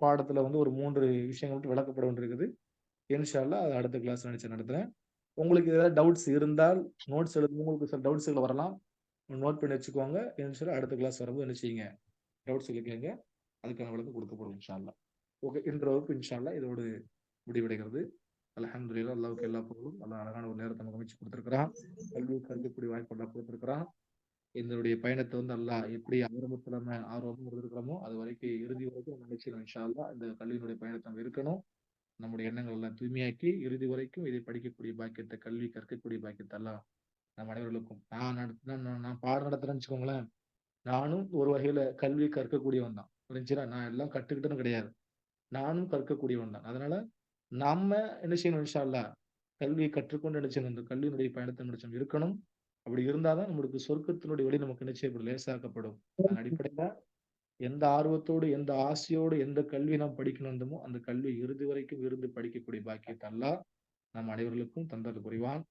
பாடத்துல வந்து ஒரு 3 விஷயங்கள் மட்டும் விளக்கப்பட வேண்டியிருக்குது. இன்ஷா அல்லாஹ் அது அடுத்த கிளாஸ் நினைச்சு நடத்துறேன். உங்களுக்கு ஏதாவது டவுட்ஸ் இருந்தால் நோட்ஸ் எழுதுங்க. உங்களுக்கு சில டவுட்ஸ்கள் வரலாம். நோட் பண்ணி வச்சுக்கோங்க. இன்ஷா அல்லாஹ் அடுத்த கிளாஸ் வரும்போது என்ன செய்யுங்க? டவுட்ஸ் கேளுங்க. அதுக்கான விளக்கம் கொடுக்கப்படும் இன்ஷா அல்லாஹ். ஓகே. இன்ற வகுப்பு இன்ஷா அல்லாஹ் இதோடு முடிவடைகிறது. அல்ஹம்துலில்லாஹ். அல்லாஹ்வுக்கு எல்லா புகழும். அல்லாஹ் அழகான ஒரு நேரத்தை நமக்கு அமைச்சு கொடுத்திருக்கிறான். கல்வி கற்கக்கூடிய வாய்ப்பு அல்லாஹ் கொடுத்திருக்கிறான். இதனுடைய பயணத்தை வந்து அல்லாஹ் எப்படி ஆரம்பத்துல நம்ம ஆர்வமா இருந்திருக்கிறோமோ அது வரைக்கும் இறுதி வரைக்கும் நம்ம நினைச்சிடும் இன்ஷா அல்லாஹ். இந்த கல்வியினுடைய பயணத்தை நம்ம இருக்கணும். நம்முடைய எண்ணங்கள் எல்லாம் தூய்மையாக்கி இறுதி வரைக்கும் இதை படிக்கக்கூடிய பாக்கியத்தை கல்வி கற்கக்கூடிய பாக்கியத்தை எல்லாம் நம்ம அனைவர்களுக்கும் நான் பாடம் நடத்துறேன்னு வச்சுக்கோங்களேன். நானும் ஒரு வகையில கல்வி கற்கக்கூடியவன் தான். புரிஞ்சுச்சா? நான் எல்லாம் கற்றுக்கிட்டேன்னு கிடையாது. நானும் கற்கக்கூடியவன் தான். அதனால நம்ம என்ன செய்யணும்? இன்ஷா அல்லாஹ் கல்வியை கற்றுக்கொண்டு என்ன செய்யணும்? இந்த கல்வியினுடைய பயணத்தை நினைச்சோம் இருக்கணும். அப்படி இருந்தாதான் நம்மளுக்கு சொர்க்கத்தினுடைய வழி நமக்கு நிச்சயம் லேசாக்கப்படும். அதன் அடிப்படையில எந்த ஆர்வத்தோடு எந்த ஆசையோடு எந்த கல்வி நாம் படிக்கணுமோ அந்த கல்வி இறுதி வரைக்கும் இருந்து படிக்கக்கூடிய பாக்கியத்தை அல்லாஹ் நம் அனைவர்களுக்கும் தந்தது புரிவான்.